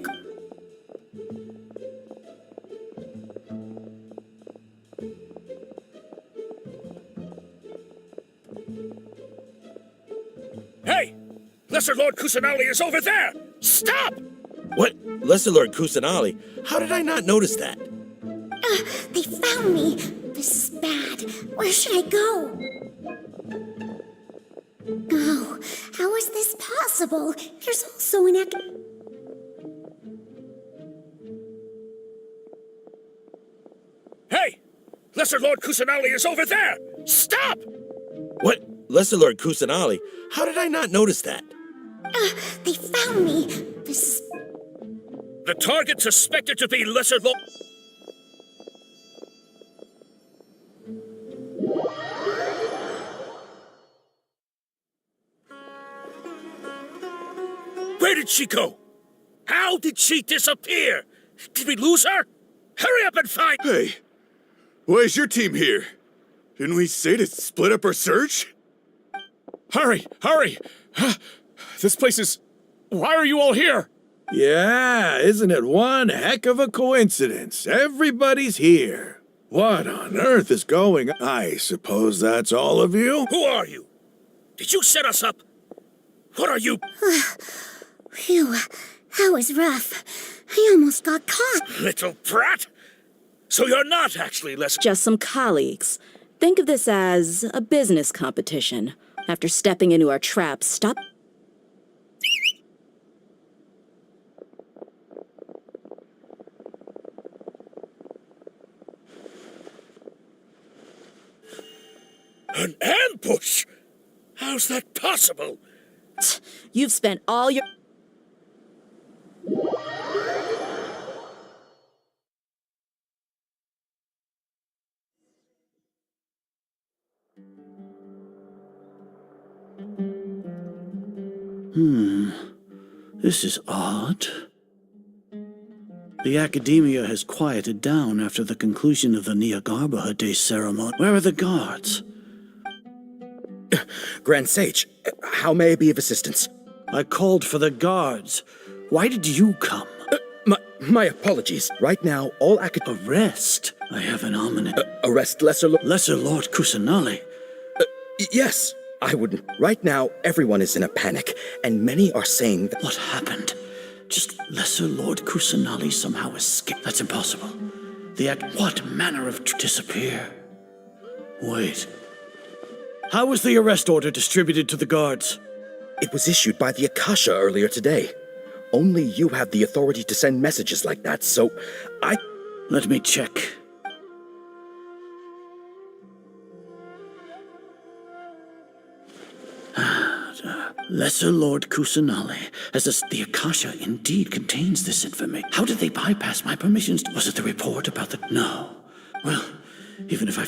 Hey! Lesser Lord Kusanali is over there! Stop! What? Lesser Lord Kusanali? How did I not notice that? They found me. This is bad. Where should I go? Oh, how is this possible? There's also an Hey! Lesser Lord Kusanali is over there! Stop! What? Lesser Lord Kusanali? How did I not notice that? They found me. This is... The target suspected to be Lesser Lord... Where did she go? How did she disappear? Did we lose her? Hurry up and find... Hey, why is your team here? Didn't we say to split up our search? Hurry! Hurry! This place is... Why are you all here? Yeah, isn't it one heck of a coincidence? Everybody's here. What on earth is going on? I suppose that's all of you? Who are you? Did you set us up? What are you... Phew, that was rough. I almost got caught. Little brat? So you're not actually Just some colleagues. Think of this as a business competition. After stepping into our trap, stop... An ambush? How's that possible? You've spent all your... This is odd. The Academia has quieted down after the conclusion of the Nyagarbha Day ceremony. Where are the guards? Grand Sage, how may I be of assistance? I called for the guards. Why did you come? My apologies. Right now, all Arrest? I have an ominous... arrest Lesser Lord... Lesser Lord Kusanali? Yes, I wouldn't. Right now, everyone is in a panic, and many are saying that... What happened? Just Lesser Lord Kusanali somehow escaped? That's impossible. What manner of disappear? Wait. How was the arrest order distributed to the guards? It was issued by the Akasha earlier today. Only you have the authority to send messages like that, so Let me check. Lesser Lord Kusanali the Akasha indeed contains this information. How did they bypass my permissions? Was it the report about the... No. Well, even if I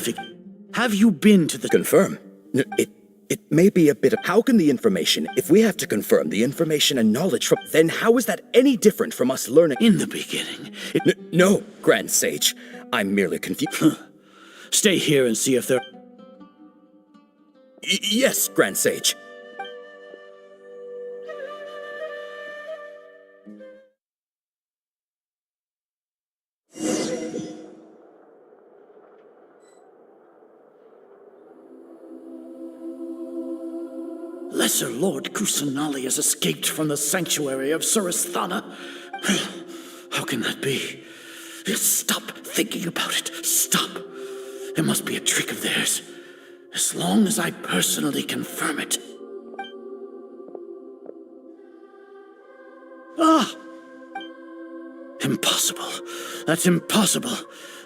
have you been to the... Confirm. It may be a bit of... How can the information, if we have to confirm the information and knowledge from... Then how is that any different from us learning... In the beginning, No, Grand Sage. I'm merely confused. Stay here and see if they're... Yes, Grand Sage. Lesser Lord Kusanali has escaped from the sanctuary of Surasthana. How can that be? Stop thinking about it. Stop. It must be a trick of theirs. As long as I personally confirm it. Ah! Impossible. That's impossible.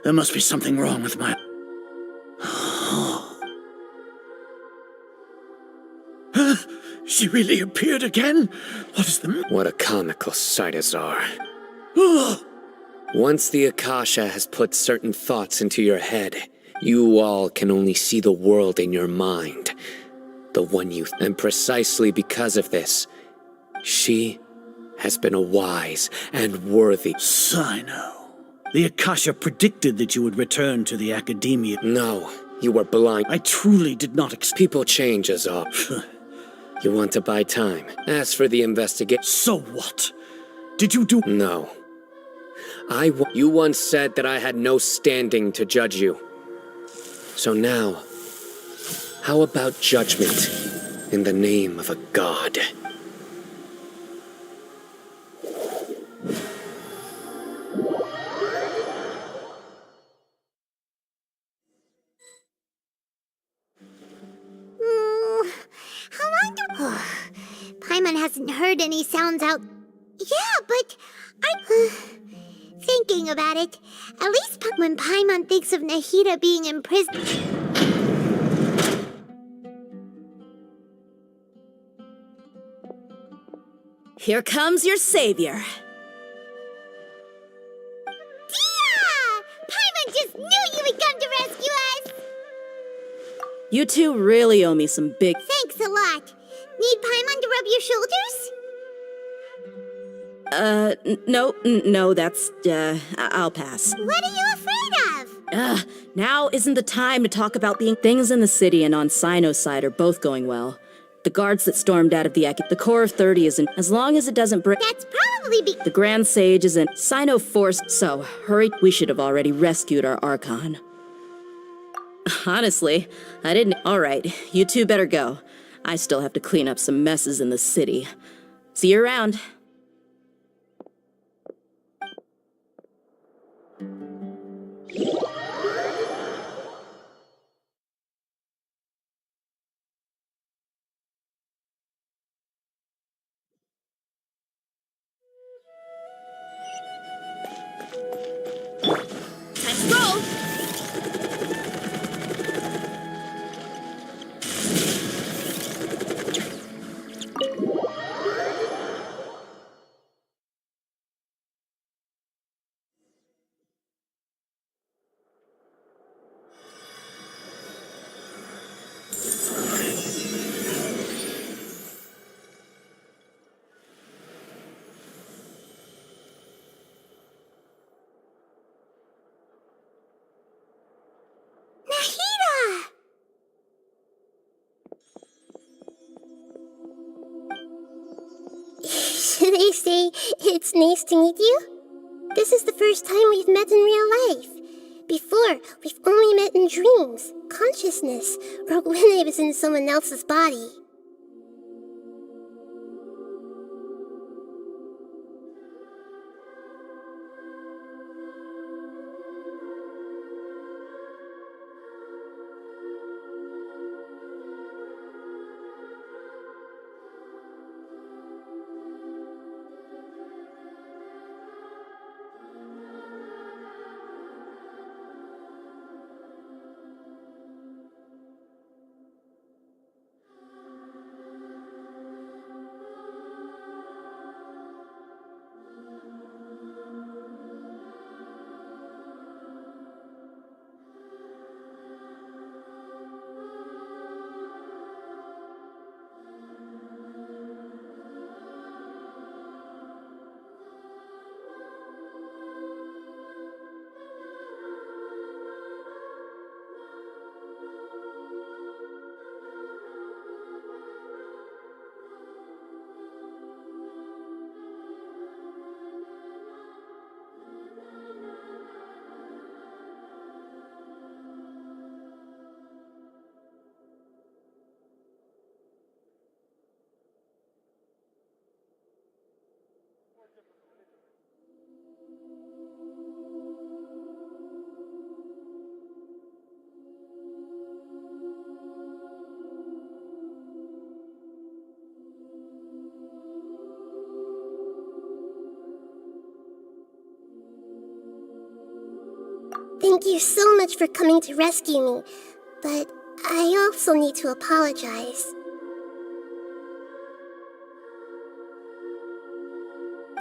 There must be something wrong with my... She really appeared again? What is the... What a comical sight, Azar. Once the Akasha has put certain thoughts into your head, you all can only see the world in your mind. The one you... And precisely because of this, she has been a wise and worthy... Sino. The Akasha predicted that you would return to the Academia. No, you were blind. I truly did not People change, Azar. You want to buy time. As for the investigation... So what? Did you do... No. You once said that I had no standing to judge you. So now, how about judgment in the name of a god? How long do... Paimon hasn't heard any sounds out... Yeah, but... Thinking about it, at least when Paimon thinks of Nahida being imprisoned... Here comes your savior. Tia! Paimon just knew you would come to rescue us! You two really owe me some big... Thanks a lot. Need Paimon to rub your shoulders? No, that's, I'll pass. What are you afraid of? Now isn't the time to talk about being... Things in the city and on Sino's side are both going well. The guards that stormed out of the core of 30 isn't... As long as it doesn't break... That's probably The Grand Sage isn't... Sino forced... So, hurry, we should have already rescued our Archon. Honestly, I didn't... Alright, you two better go. I still have to clean up some messes in the city. See you around. Time to roll! Should I say it's nice to meet you? This is the first time we've met in real life. Before, we've only met in dreams, consciousness, or when I was in someone else's body. Thank you so much for coming to rescue me, but I also need to apologize.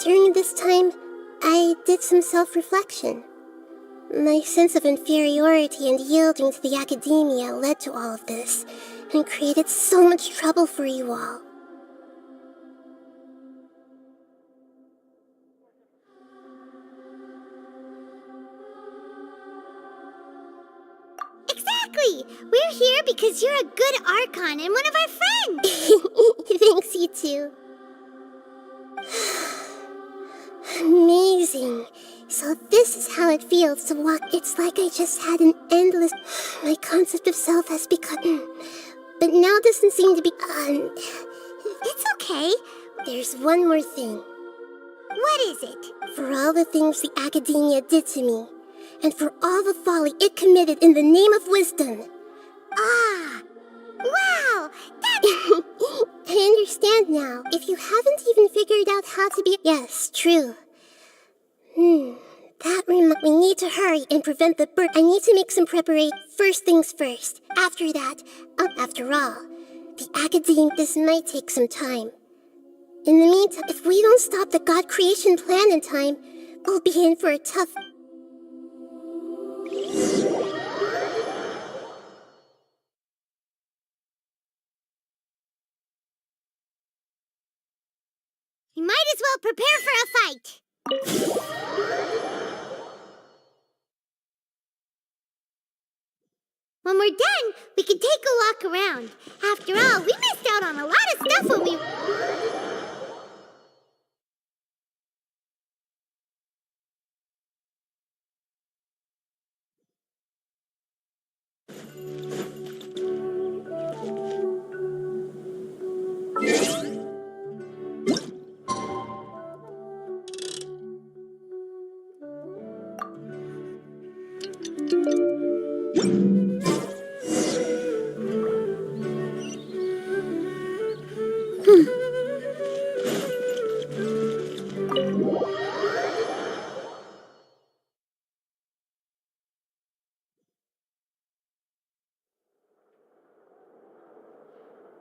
During this time, I did some self-reflection. My sense of inferiority and yielding to the academia led to all of this, and created so much trouble for you all. Exactly! We're here because you're a good Archon and one of our friends! Thanks, you two. Amazing. So this is how it feels to walk. It's like I just had an endless... My concept of self has become... But now doesn't seem to be... It's okay. There's one more thing. What is it? For all the things the academia did to me, and for all the folly it committed in the name of wisdom. Ah! Wow! That's... I understand now. If you haven't even figured out how to be... Yes, true. We need to hurry and prevent the bird. I need to make some preparation. First things first. After that, after all, the academe, this might take some time. In the meantime, if we don't stop the God creation plan in time, we'll be in for a tough... You might as well prepare for a fight. When we're done, we can take a walk around. After all, we missed out on a lot of stuff when we...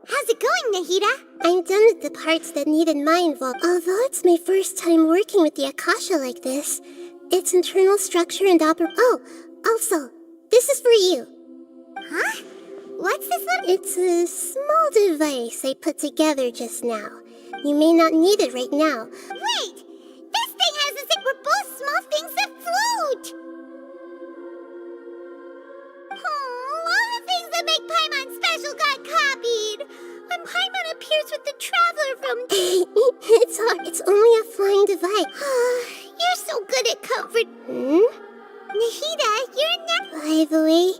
How's it going, Nahida? I'm done with the parts that needed my involvement. Although it's my first time working with the Akasha like this, its internal structure and Oh, also, this is for you. Huh? What's this little... It's a small device I put together just now. You may not need it right now. Wait! This thing has a thing. We're both small things that float! Oh, all the things that make Paimon special got copied! When Paimon appears with the Traveler from... It's only a flying device. You're so good at comfort... Nahida, you're By the way,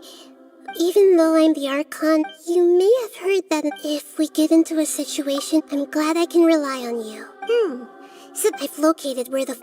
even though I'm the Archon, you may have heard that if we get into a situation, I'm glad I can rely on you. So I've located where the...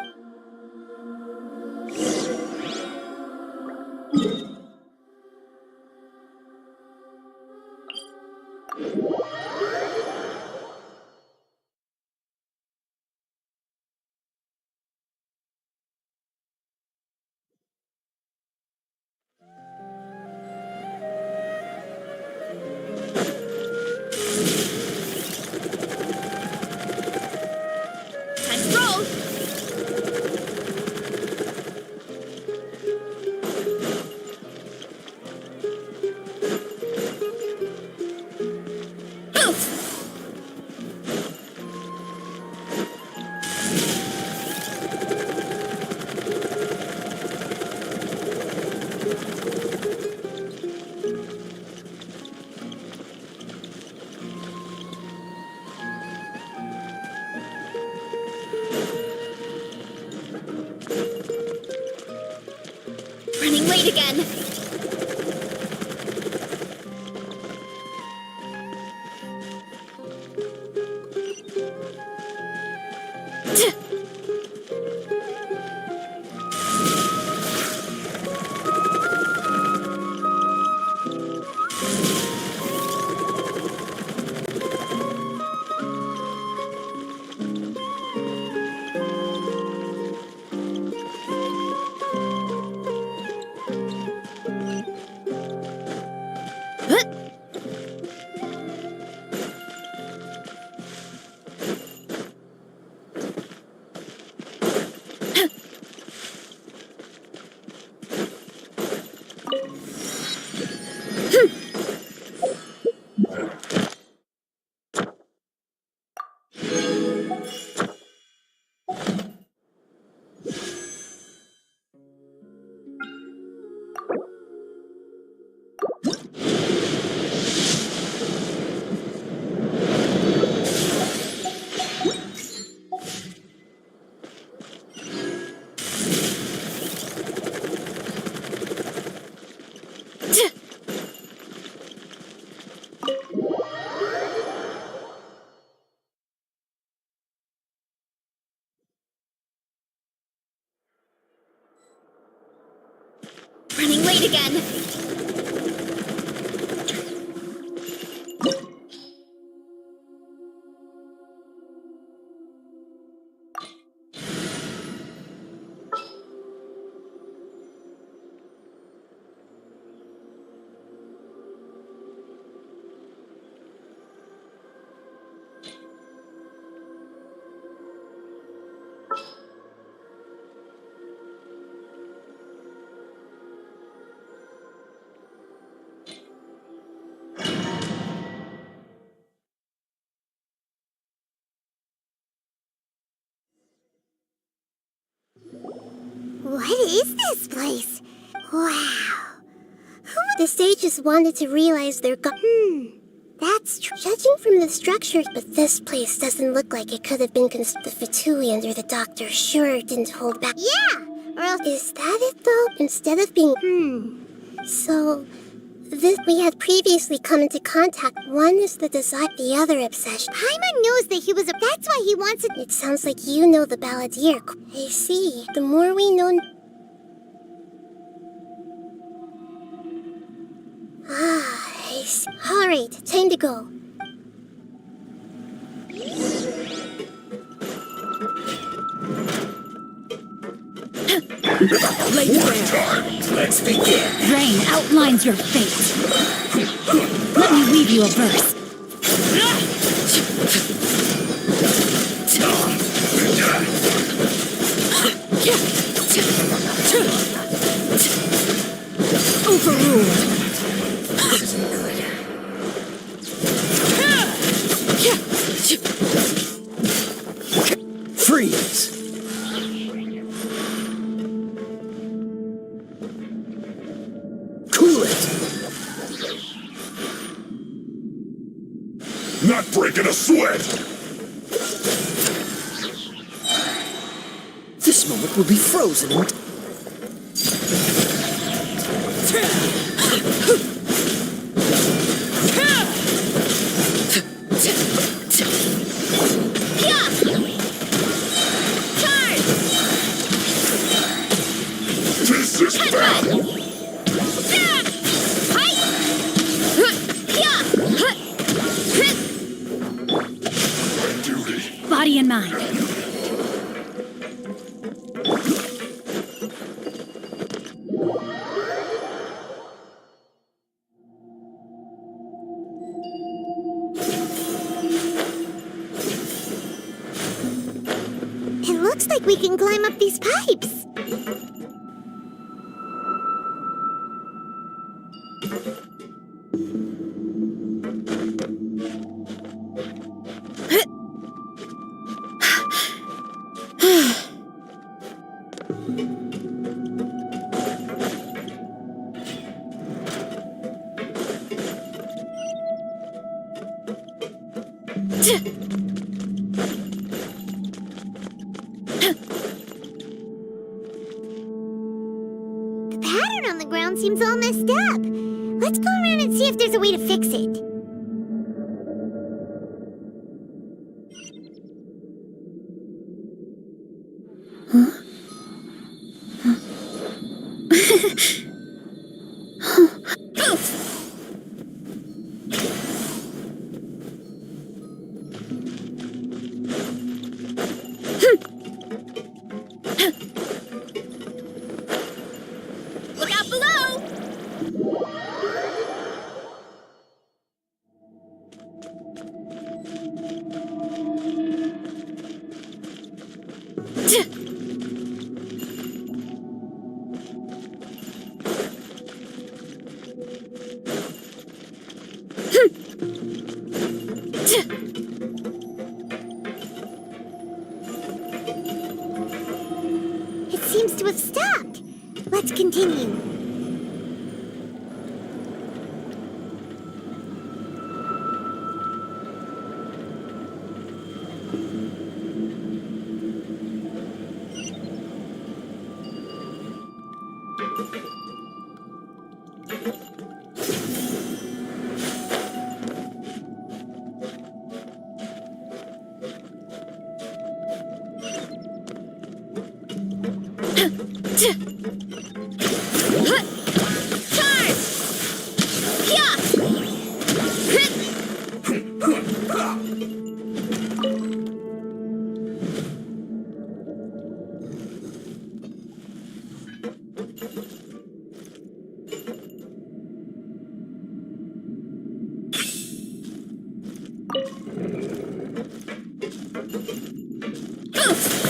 Running late again. meet again. What is this place? Wow. The sages wanted to realize their that's true. Judging from the structure, but this place doesn't look like it could have been the Fatui under the doctor sure didn't hold back. Yeah! Or else is that it though? Instead of being So this we had previously come into contact. One is the desire, the other obsession. Paimon knows that he was a that's why he wants it. It sounds like you know the balladeer. I see. The more we know I see. Alright, time to go. Lay bare. Let's begin. Rain outlines your fate. Let me weave you a verse. Overruled. This isn't good. Freeze! Cool it! Not breaking a sweat! This moment will be frozen in This is battle! Body and mind. It looks like we can climb up these pipes. The pattern on the ground seems all messed up. Let's go around and see if there's a way to fix it. Look out below! It seems to have stopped. Let's continue.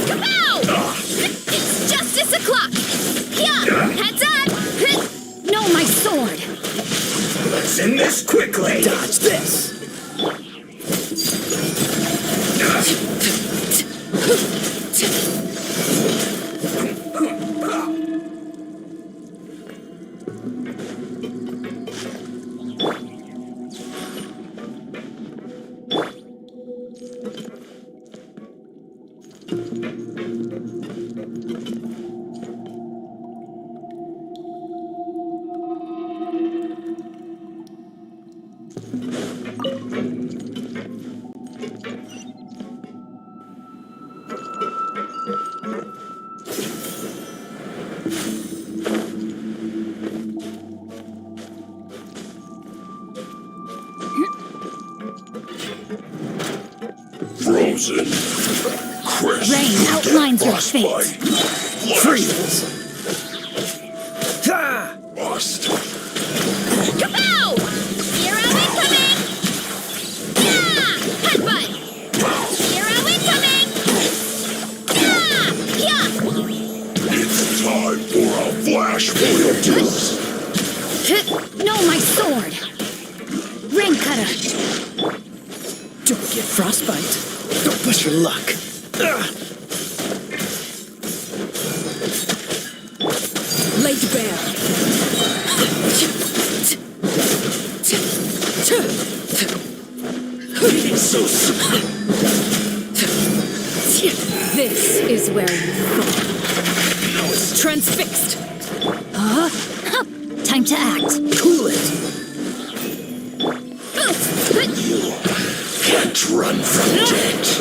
Kapow! It's justice o'clock! Yeah! Heads up! No, my sword! Let's end this quickly! Dodge this! Frozen. Crisp. Rain outlines your fate. Freeze. Bust. Kapow! Zero incoming! Yeah! Headbutt! Zero incoming! Yeah! Yeah! It's time for a flash blitz. No, my sword! Rain cutter! Don't get frostbite. Don't push your luck. Laid bare. So smart. This is where you fall. Transfixed! Time to act. Cool it. You can't run from it.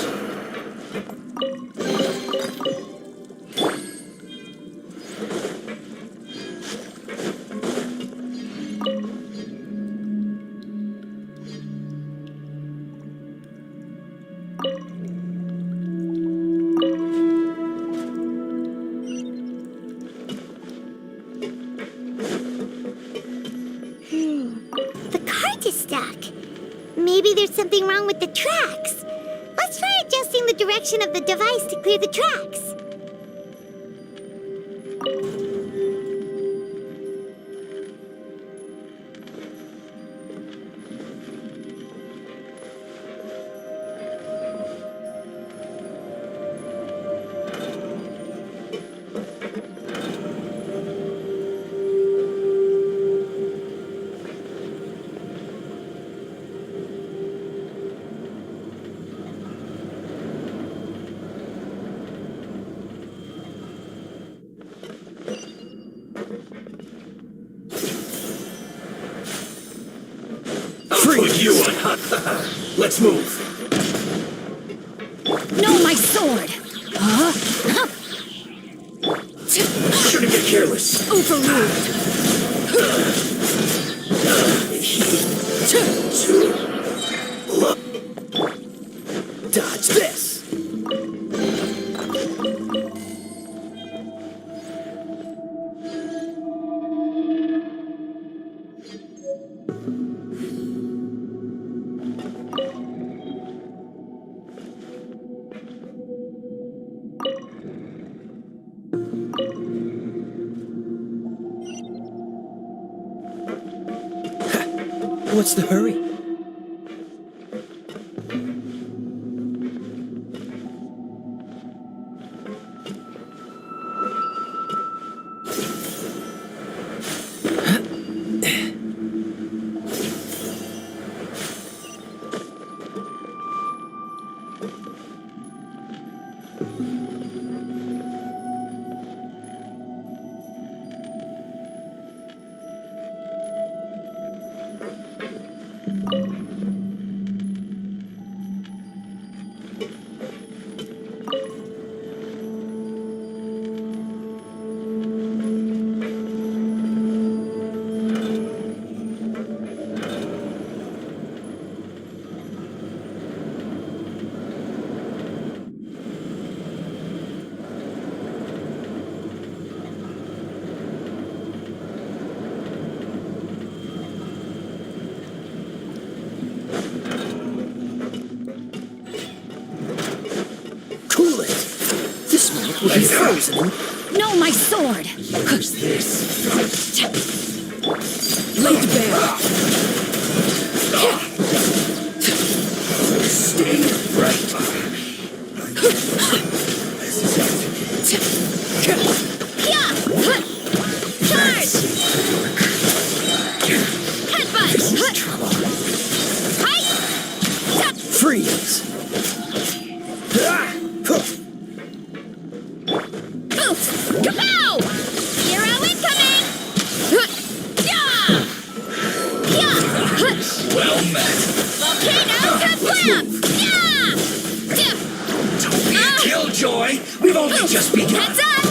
The cart is stuck. Maybe there's something wrong with the tracks. Let's try adjusting the direction of the device to clear the tracks. Put you on. Let's move. No, my sword! Shouldn't get careless. Overruled! Dodge this. What's the hurry? will be frozen. No, my sword! What's this? Laid bare. Stay right. Charge! Headbutt! Freeze. Kapow! Hero incoming! Well met. Volcano kablam! Don't be a killjoy. We've only just begun. Heads up!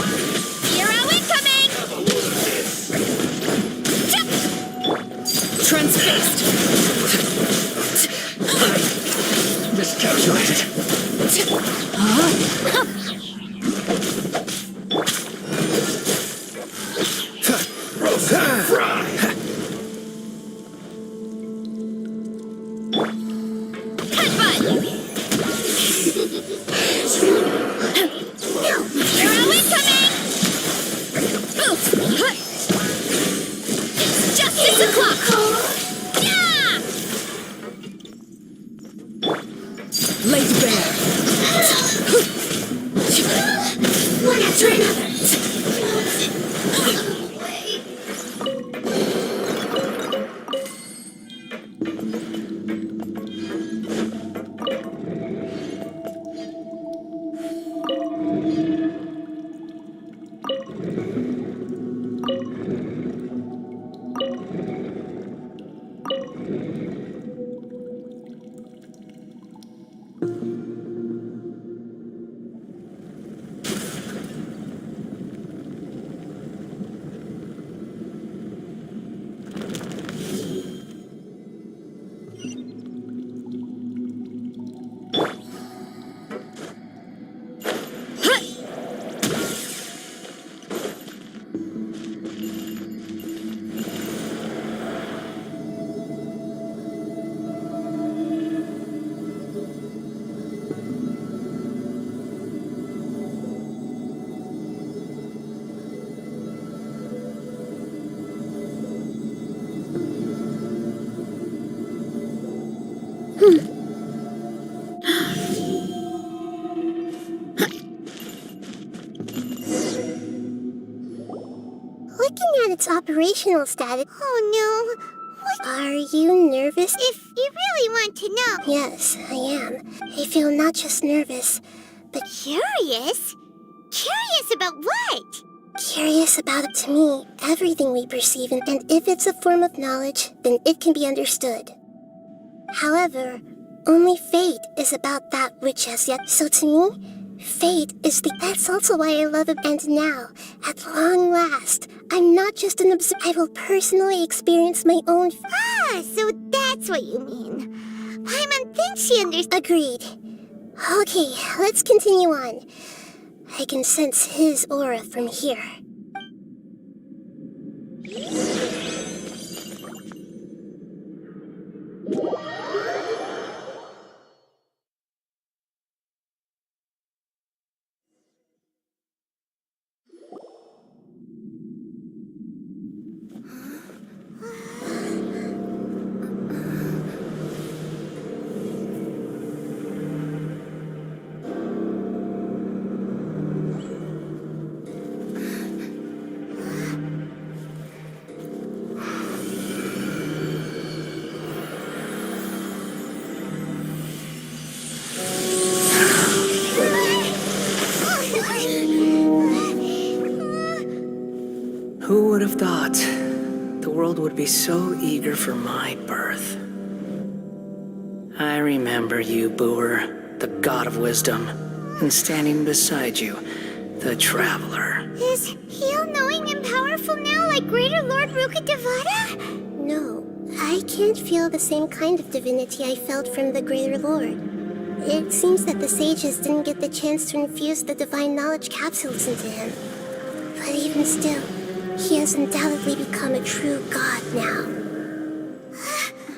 Hero incoming! Transfixed. Miscalculated. Hero incoming! It's just 6 o'clock! Laid bare. One after another! Looking at its operational status... Oh no! What? Are you nervous? If you really want to know... Yes, I am. I feel not just nervous, but... Curious? Curious about what? Curious about, to me, everything we perceive, and if it's a form of knowledge, then it can be understood. However, only fate is about that which has yet... So to me, fate is the... That's also why I love it. And now, at long last, I'm not just an observer. I will personally experience my own... Ah, so that's what you mean. Paimon thinks she understands... Agreed. Okay, let's continue on. I can sense his aura from here. Who would have thought the world would be so eager for my birth? I remember you, Booer, the god of wisdom, and standing beside you, the traveler. Is he all-knowing and powerful now like Greater Lord Rukkhadevata? No, I can't feel the same kind of divinity I felt from the Greater Lord. It seems that the sages didn't get the chance to infuse the divine knowledge capsules into him. But even still, he has undoubtedly become a true god now.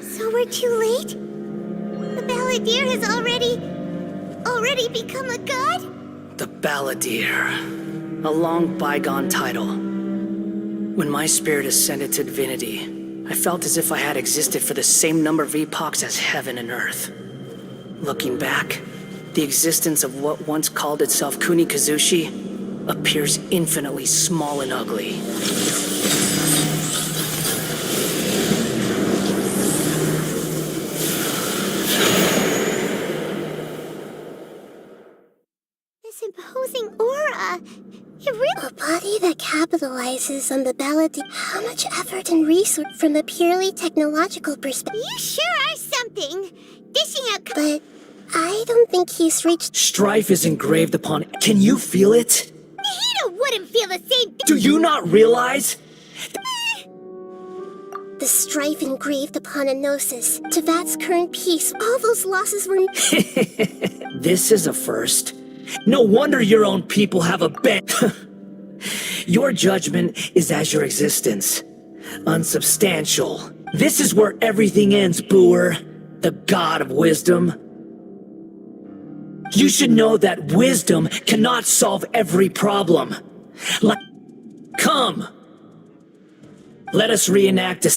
So we're too late? The Balladeer has already become a god? The Balladeer. A long bygone title. When my spirit ascended to divinity, I felt as if I had existed for the same number of epochs as heaven and earth. Looking back, the existence of what once called itself Kunikazushi appears infinitely small and ugly. This imposing aura. It really... A body that capitalizes on the ballad. How much effort and resource from a purely technological perspective. You sure are something. Dishing out... But I don't think he's reached... Strife is engraved upon... Can you feel it? Nihito wouldn't feel the same thing. Do you not realize? The strife engraved upon a gnosis. Tevat's current peace. All those losses were... This is a first. No wonder your own people have a bet. Your judgment is as your existence. Unsubstantial. This is where everything ends, Booer. The god of wisdom. You should know that wisdom cannot solve every problem. Come! Let us reenact a...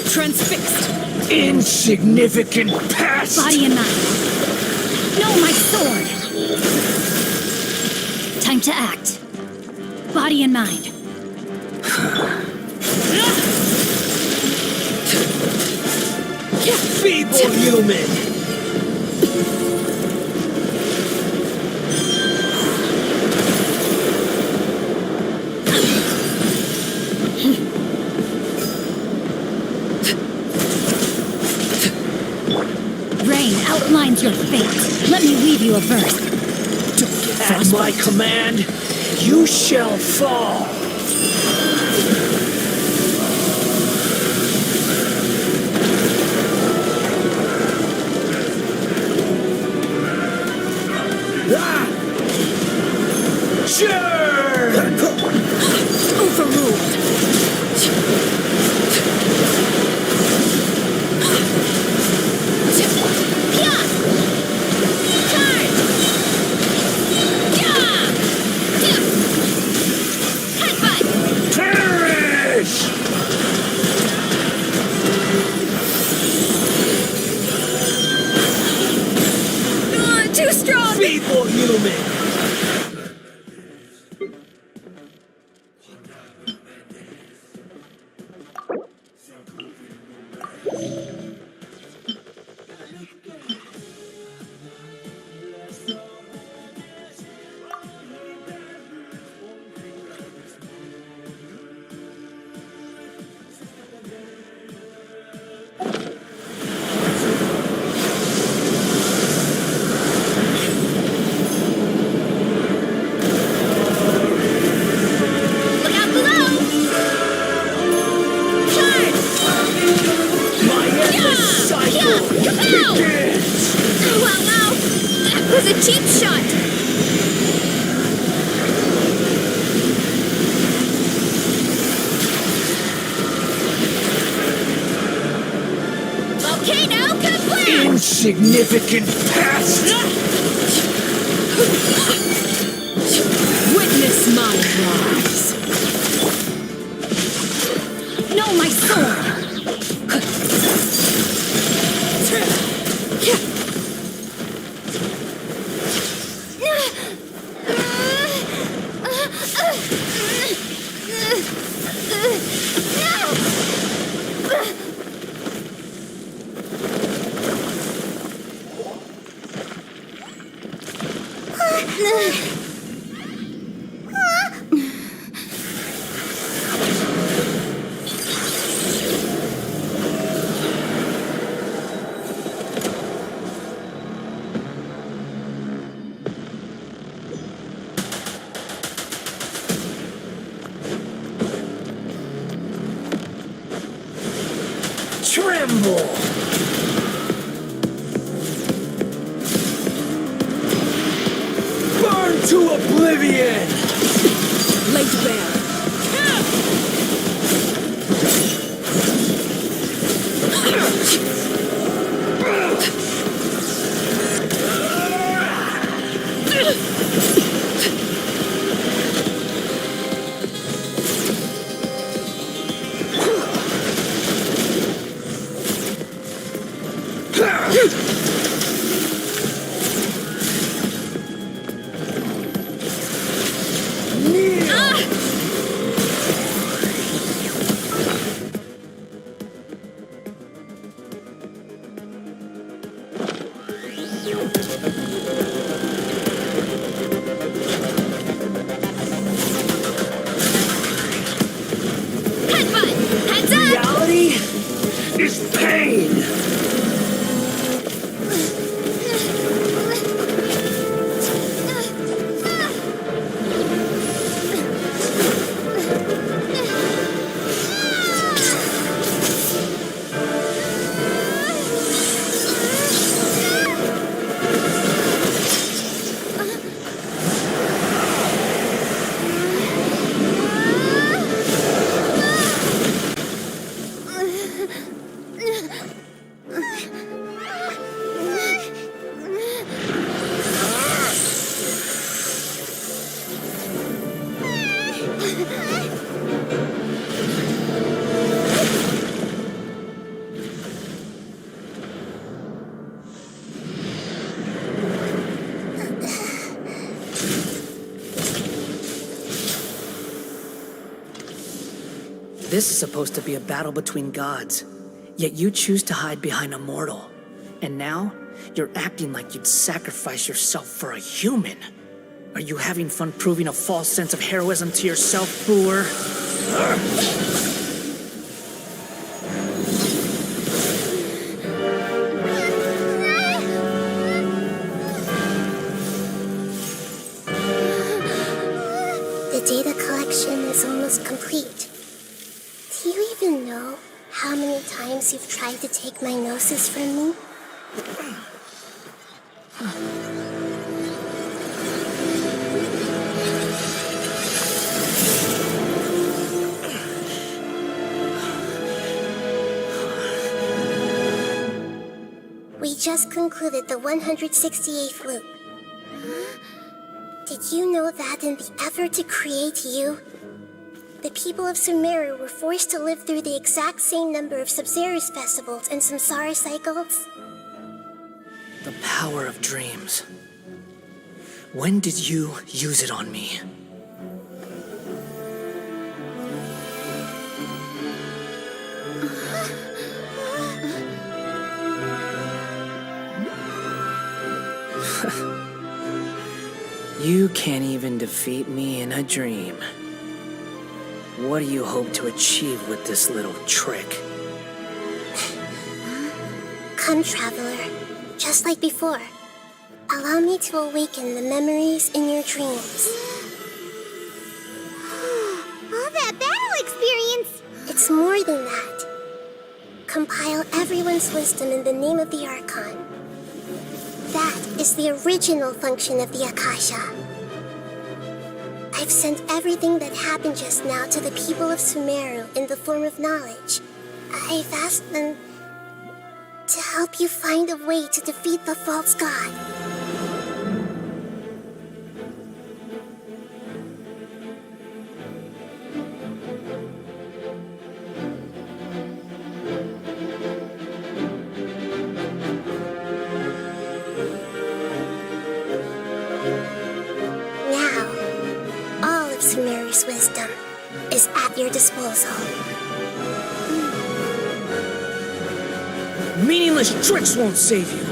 Transfixed. Insignificant past! Body and mind. No, my sword! Time to act. Body and mind. Feeble human! Rain outlines your fate. Let me weave you a verse. At my command, you shall fall. Sure! Overruled. Too strong! Feeble human! Insignificant past! Witness my rise. No, my sword! Tremble! Burn to oblivion! Laid bare. This is supposed to be a battle between gods, yet you choose to hide behind a mortal. And now, you're acting like you'd sacrifice yourself for a human. Are you having fun proving a false sense of heroism to yourself, Brewer? The data collection is almost complete. Do you even know how many times you've tried to take my gnosis from me? We just concluded the 168th loop. Did you know that in the effort to create you, the people of Sumeru were forced to live through the exact same number of Sabzerus festivals and samsara cycles? The power of dreams. When did you use it on me? You can't even defeat me in a dream. What do you hope to achieve with this little trick? Come, traveler. Just like before. Allow me to awaken the memories in your dreams. All that battle experience! It's more than that. Compile everyone's wisdom in the name of the Archon. That is the original function of the Akasha. I've sent everything that happened just now to the people of Sumeru in the form of knowledge. I've asked them to help you find a way to defeat the false god. Sumeru's wisdom is at your disposal. Meaningless tricks won't save you.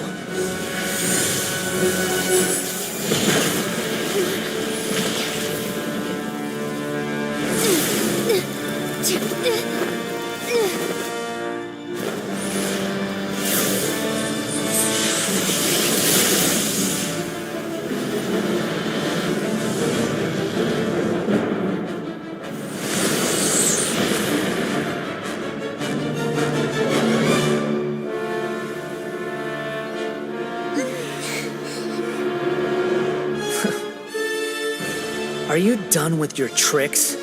Are you done with your tricks?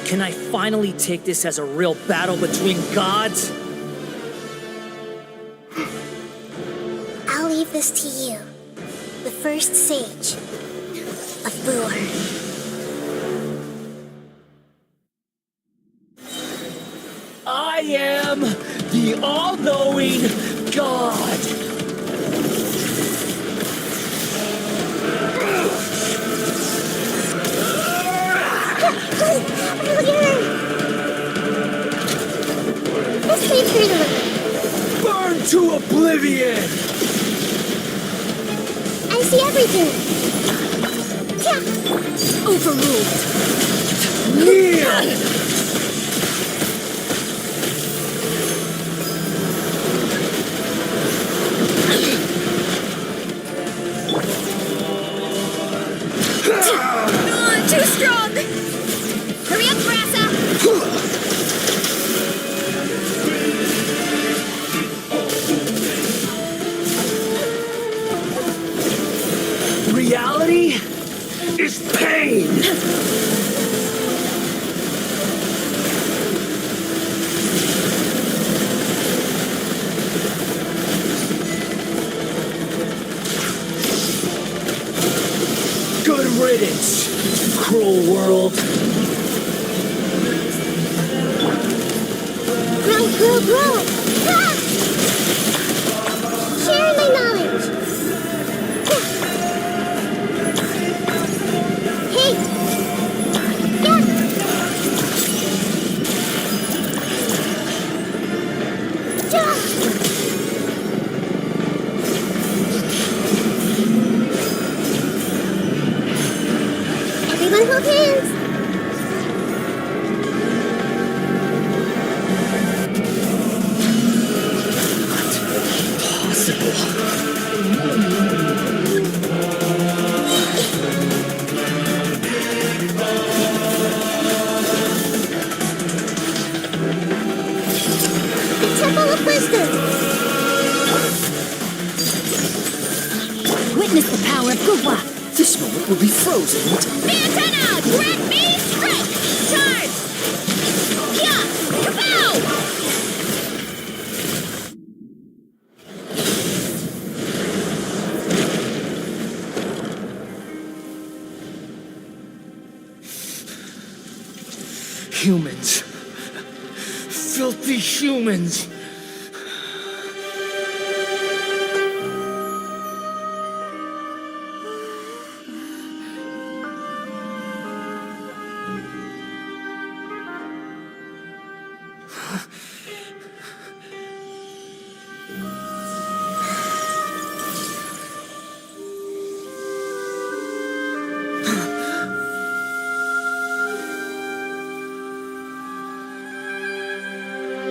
Can I finally take this as a real battle between gods? I'll leave this to you, the first sage of Brewer. I am the all-knowing God. Burn to oblivion! I see everything! Overruled! Yeah! Too strong! Hurry up, Brassa! Reality is pain! Good riddance, cruel world. Grow! Ah! Share my knowledge! Hey! Yeah! wisdom! Witness the power of Gugwa! This moment will be frozen in time. Antenna! Grant me strike! Charge! Yeah! Kapow! Humans. Filthy humans.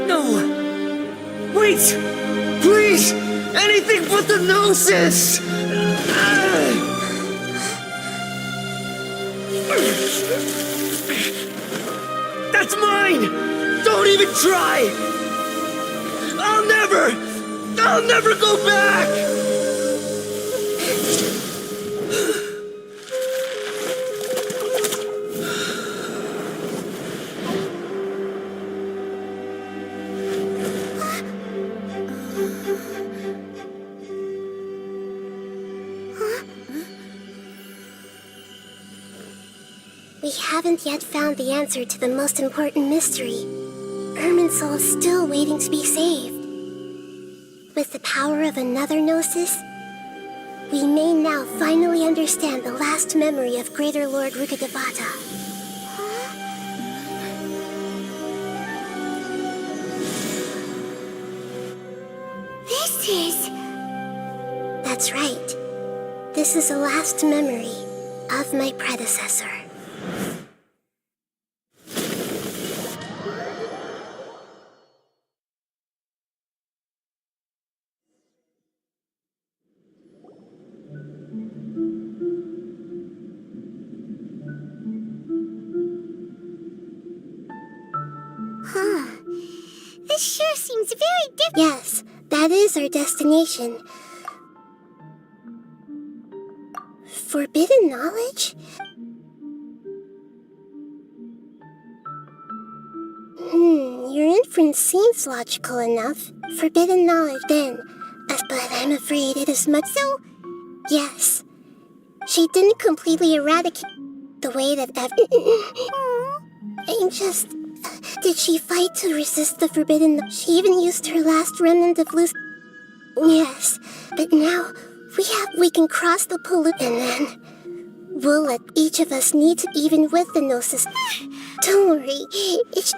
No! Wait! Please! Anything but the Gnosis! That's mine! Don't even try! I'll never go back! We haven't yet found the answer to the most important mystery. Irminsul is still waiting to be saved. With the power of another Gnosis, we may now finally understand the last memory of Greater Lord Rukkhadevata. This is... That's right. This is the last memory of my predecessor. Huh. This sure seems very different. Yes, that is our destination. Forbidden knowledge? Your inference seems logical enough. Forbidden knowledge, then. But I'm afraid it is much so. Yes. She didn't completely eradicate the way that I'm just... Did she fight to resist the forbidden? She even used her last remnant of loose... Yes, but now we can cross the pollute and then we'll let each of us need to even with the Gnosis. Don't worry, it's...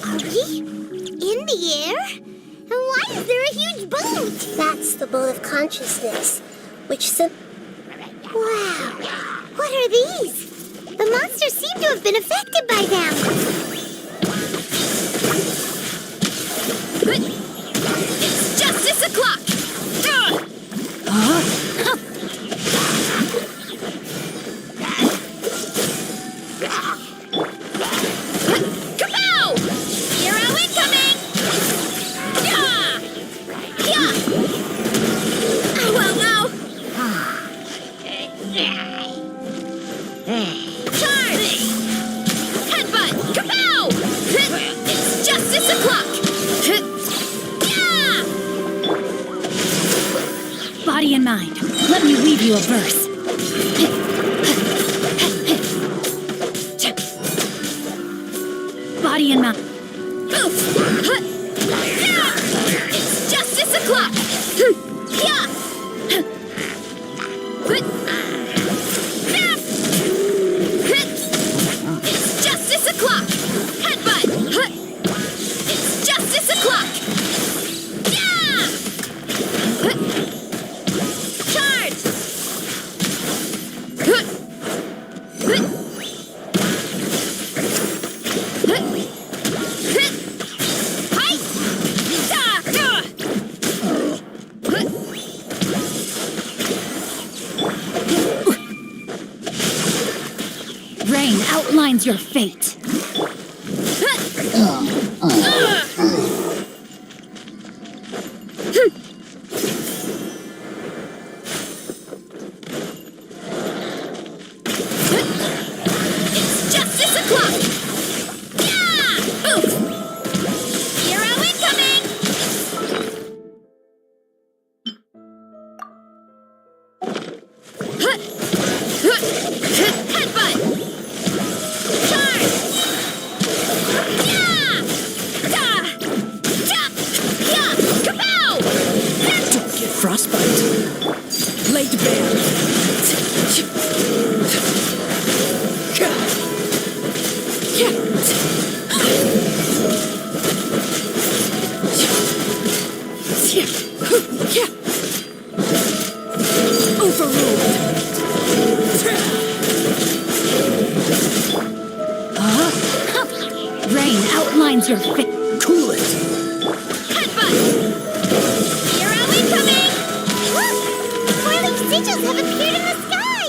Are we in the air? And why is there a huge boat? That's the boat of consciousness, which Wow! What are these? The monsters seem to have been affected by them. It's justice o'clock! Kapow! Hero incoming! Yeah! Well, now! Charge! Headbutt! Kapow! It's justice o'clock! Body and mind, let me weave you a verse. Body and mind. It's justice o'clock! It's justice o'clock! Headbutt! It's justice o'clock! Charge! Rain outlines your fate. It's justice o'clock! Yeah! Oof! Hero incoming! Headbutt! Charge! Yeah! Da! Jump! Yeah! Kapow! Don't get frostbite. Laid bare. Rain outlines your fate. Cool it. Headbutt! Hero incoming! Look! Four-leaf sigils have appeared in the sky!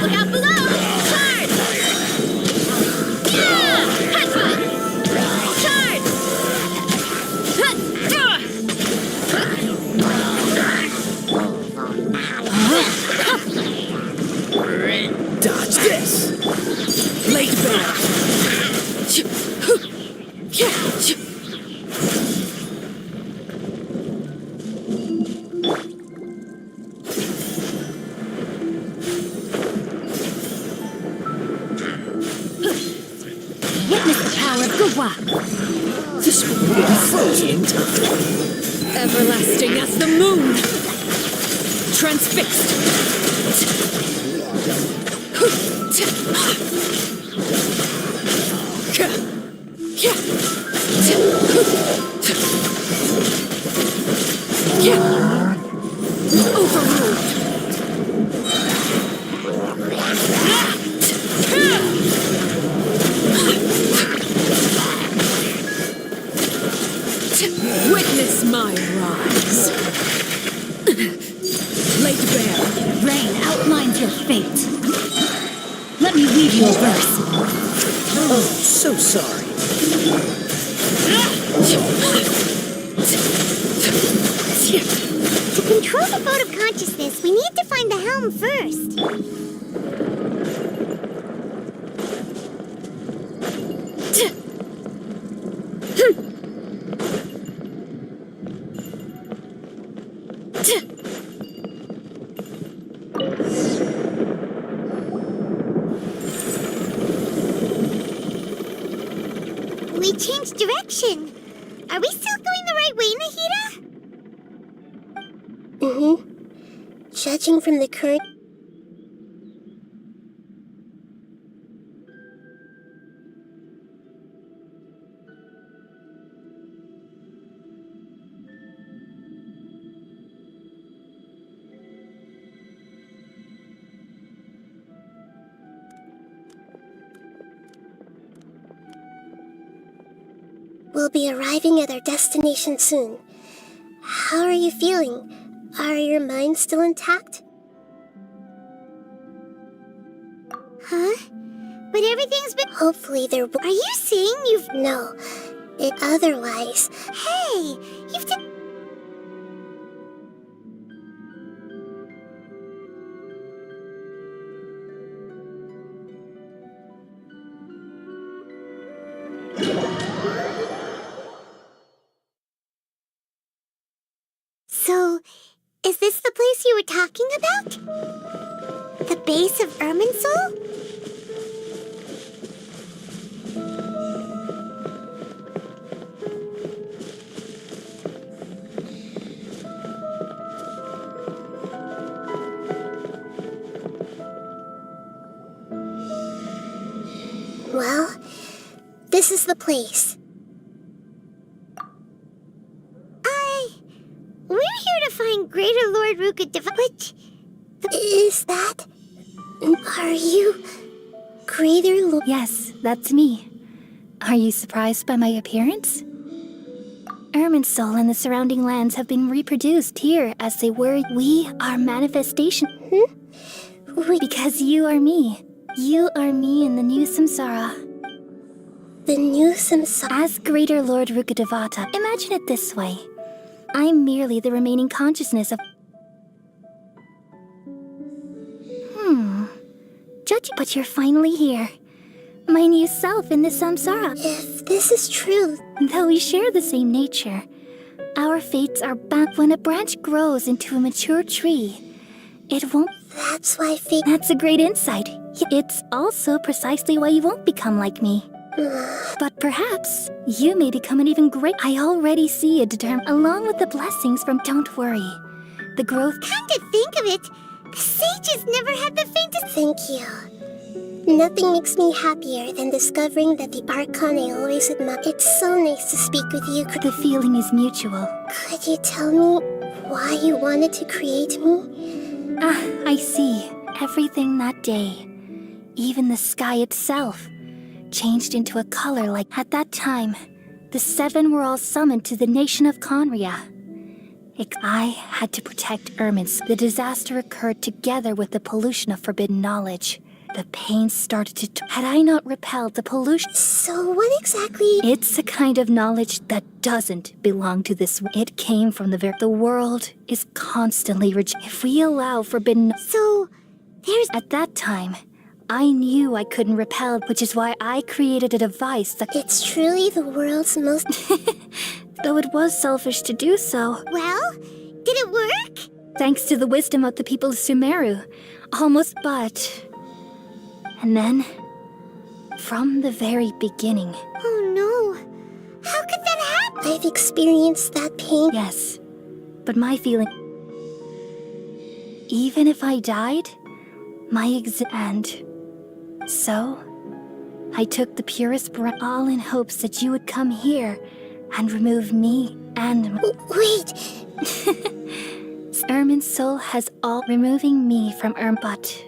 Look out below! Charge! Yeah! Headbutt! Charge! Dodge this. Laid bare. Witness the power of Gugwa. This will be frozen in time. Everlasting as the moon. Transfixed. Witness my rise. Laid bare. Rain outlines your fate. Let me weave you a verse. Oh, so sorry. To control the boat of consciousness, we need to find the helm first. We changed direction. Are we still going the right way, Nahida? Judging from the current... We'll be arriving at our destination soon. How are you feeling? Are your minds still intact? Huh? But everything's been... Hopefully there... Are you saying you've... No. Otherwise... Hey! You've done... So, is this the place you were talking about? The base of Irminsul? Well, this is the place. We're here to find Greater Lord Ruka But... Is that... Are you... Greater Lord. Yes, that's me. Are you surprised by my appearance? Irminsul and the surrounding lands have been reproduced here as they were. We are manifestation. Because you are me. You are me in the new samsara. The new samsara. As Greater Lord Rukadevata, imagine it this way. I'm merely the remaining consciousness of... Judge, but you're finally here. My new self in the samsara. If this is true, though we share the same nature, our fates are bound. When a branch grows into a mature tree, it won't. That's why fate. That's a great insight. It's also precisely why you won't become like me. But perhaps you may become an even great. I already see a along with the blessings from. Don't worry, the growth. Come to think of it, the sages never had the faintest. Thank you. Nothing makes me happier than discovering that the Archon I always admired. It's so nice to speak with you. The feeling is mutual. Could you tell me why you wanted to create me? I see. Everything that day, even the sky itself, changed into a color like... At that time, the seven were all summoned to the nation of Conria. I had to protect Irminsul. The disaster occurred together with the pollution of forbidden knowledge. The pain started to... Had I not repelled the pollution... So what exactly... It's a kind of knowledge that doesn't belong to this... It came from the world is constantly if we allow forbidden... So, there's... At that time, I knew I couldn't repel, which is why I created a device that... It's truly the world's most... Though it was selfish to do so. Well, did it work? Thanks to the wisdom of the people of Sumeru. Almost, but... And then, from the very beginning... Oh no! How could that happen? I've experienced that pain. Yes, but my feeling... Even if I died, and... So, I took the purest breath, all in hopes that you would come here and remove me and... Wait! Irminsul has all... Removing me from but...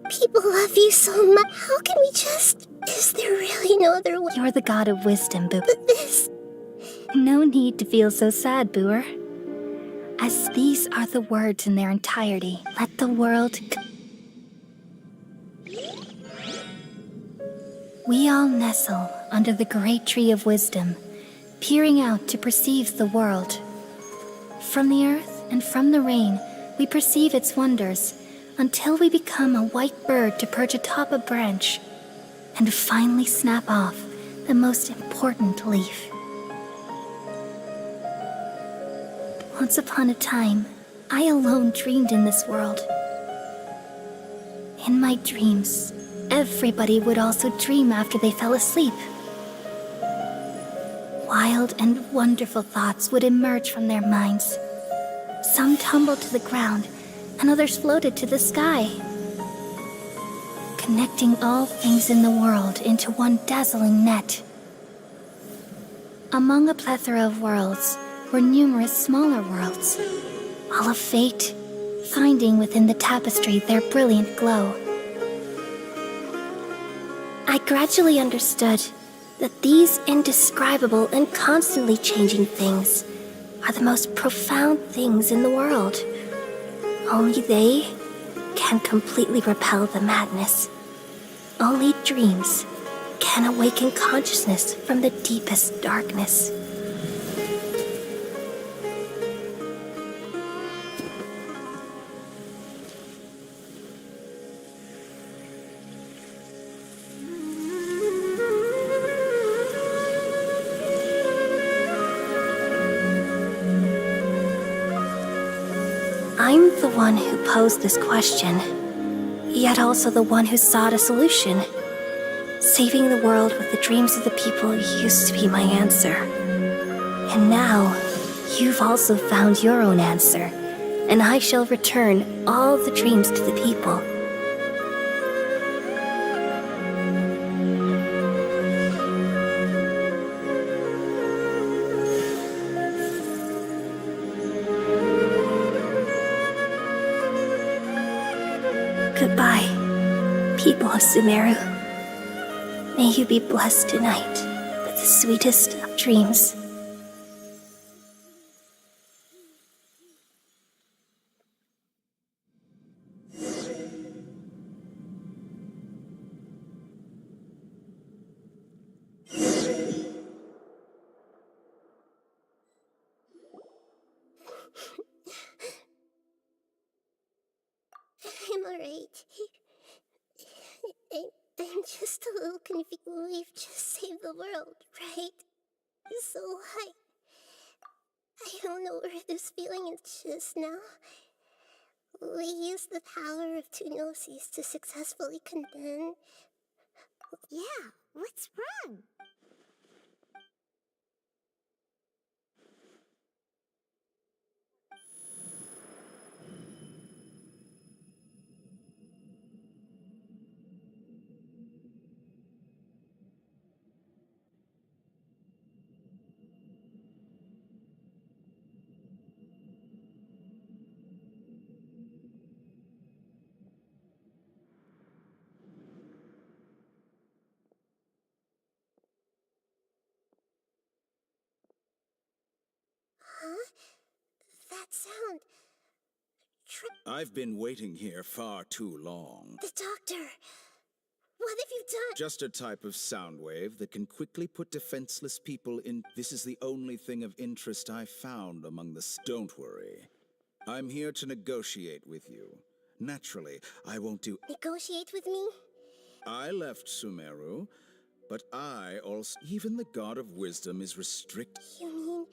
People love you so much. How can we just... Is there really no other way? You're the god of wisdom, Boo. But this... No need to feel so sad, Booer. As these are the words in their entirety. Let the world... We all nestle under the great tree of wisdom, peering out to perceive the world. From the earth and from the rain, we perceive its wonders, until we become a white bird to perch atop a branch and finally snap off the most important leaf. Once upon a time, I alone dreamed in this world. In my dreams, everybody would also dream after they fell asleep. Wild and wonderful thoughts would emerge from their minds. Some tumbled to the ground, and others floated to the sky, connecting all things in the world into one dazzling net. Among a plethora of worlds were numerous smaller worlds, all of fate, finding within the tapestry their brilliant glow. I gradually understood that these indescribable and constantly changing things are the most profound things in the world. Only they can completely repel the madness. Only dreams can awaken consciousness from the deepest darkness. I'm the one who posed this question, yet also the one who sought a solution. Saving the world with the dreams of the people used to be my answer. And now, you've also found your own answer, and I shall return all the dreams to the people. Goodbye, people of Sumeru. May you be blessed tonight with the sweetest of dreams. I'm alright. I'm just a little confused. We've just saved the world, right? So I don't know where this feeling is just now. We used the power of two gnosis to successfully condemn. Yeah, what's wrong? Huh? That sound. I've been waiting here far too long. The doctor! What have you done? Just a type of sound wave that can quickly put defenseless people in. This is the only thing of interest I found among the. Don't worry. I'm here to negotiate with you. Naturally, I won't do. Negotiate with me? I left Sumeru, but I also. Even the god of wisdom is restricted. You mean.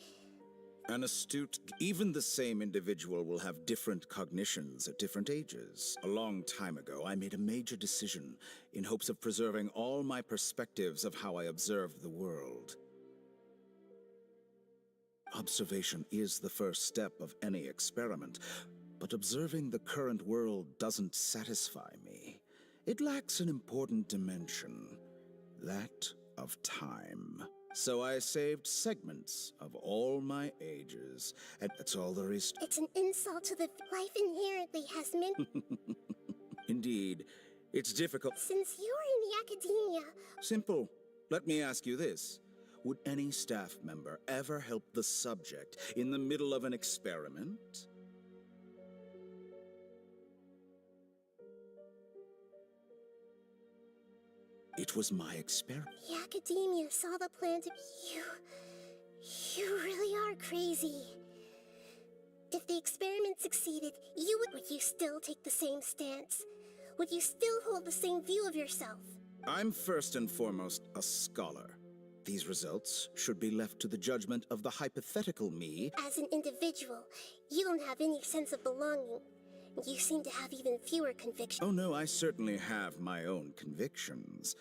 An astute, even the same individual will have different cognitions at different ages. A long time ago, I made a major decision in hopes of preserving all my perspectives of how I observed the world. Observation is the first step of any experiment, but observing the current world doesn't satisfy me. It lacks an important dimension, that of time. So I saved segments of all my ages, and that's all there is. It's an insult to the life inherently has meant. Indeed, it's difficult. Since you were in the academia. Simple. Let me ask you this. Would any staff member ever help the subject in the middle of an experiment? It was my experiment. The academia saw the plan to be You really are crazy. If the experiment succeeded, would you still take the same stance? Would you still hold the same view of yourself? I'm first and foremost a scholar. These results should be left to the judgment of the hypothetical me. As an individual, you don't have any sense of belonging. You seem to have even fewer convictions. Oh no, I certainly have my own convictions.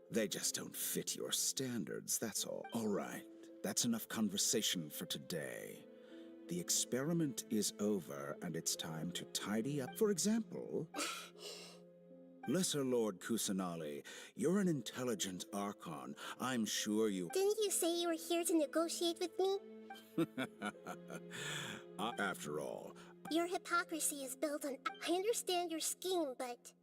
They just don't fit your standards, that's all. All right, that's enough conversation for today. The experiment is over, and it's time to tidy up. For example, Lesser Lord Kusanali, you're an intelligent Archon. I'm sure you... Didn't you say you were here to negotiate with me? After all... Your hypocrisy is built on... I understand your scheme, but...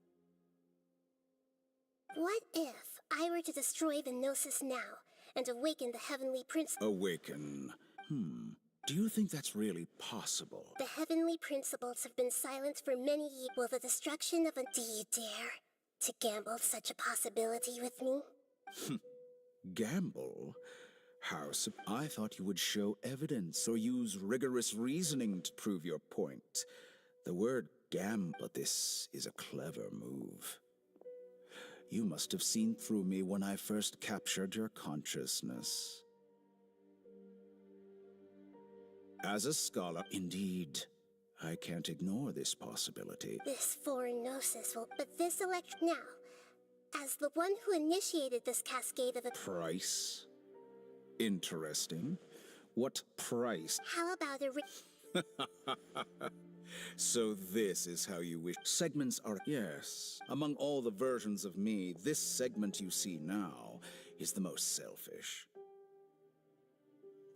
What if I were to destroy the Gnosis now, and awaken the Heavenly Prince... Awaken... Do you think that's really possible? The Heavenly Principles have been silent for many years. Will the destruction of a... Do you dare to gamble such a possibility with me? Gamble? How I thought you would show evidence or use rigorous reasoning to prove your point. The word but this is a clever move. You must have seen through me when I first captured your consciousness. As a scholar, indeed, I can't ignore this possibility. This foreign gnosis will... But this election now, as the one who initiated this cascade of... Price? Interesting. What price? How about a... So this is how you wish... Segments are... Yes. Among all the versions of me, this segment you see now is the most selfish.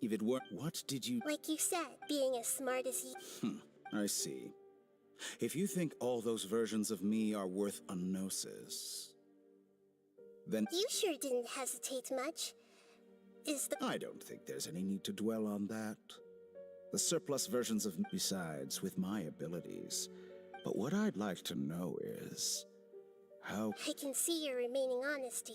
If it weren't... What did you... Like you said, being as smart as you... I see. If you think all those versions of me are worth a gnosis, Then You sure didn't hesitate much. Is the... I don't think there's any need to dwell on that. The surplus versions of besides with my abilities. But what I'd like to know is how... I can see your remaining honesty.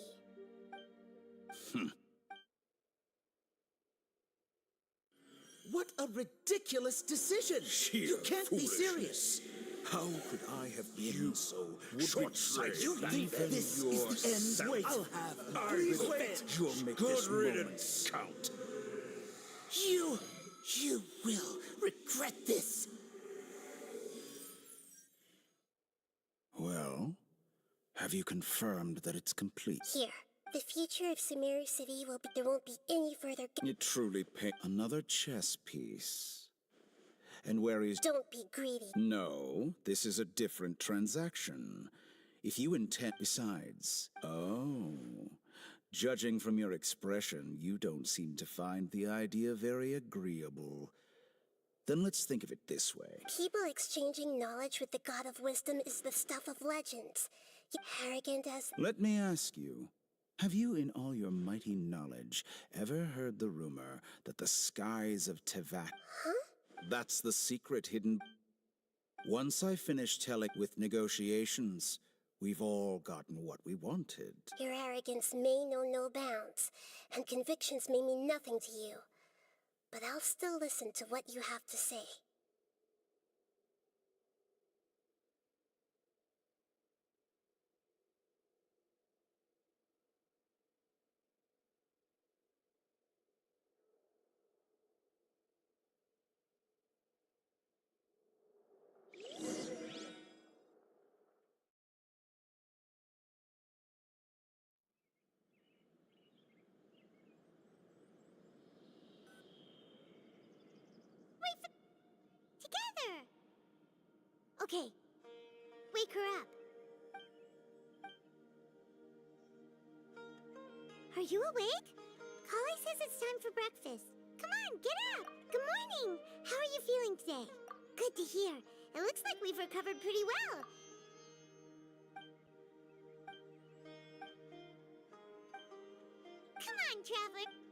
What a ridiculous decision! You can't be serious! How could I have been so short-sighted? You think this is the end? Wait, I'll have... Please wait! You'll make Good this riddance. moment count. You will regret this! Well, have you confirmed that it's complete? Here. The future of Sumeru City will be... There won't be any further... You truly pick another chess piece. And where is... Don't be greedy. No, this is a different transaction. If you intend... Besides... Oh... Judging from your expression, you don't seem to find the idea very agreeable. Then let's think of it this way. People exchanging knowledge with the God of Wisdom is the stuff of legends. Yet arrogant as... Let me ask you, have you in all your mighty knowledge ever heard the rumor that the skies of Tevak... Huh? That's the secret hidden... Once I finish telling with negotiations, we've all gotten what we wanted. Your arrogance may know no bounds, and convictions may mean nothing to you. But I'll still listen to what you have to say. Together! Okay. Wake her up. Are you awake? Kali says it's time for breakfast. Come on, get up! Good morning! How are you feeling today? Good to hear. It looks like we've recovered pretty well. Come on, Traveler.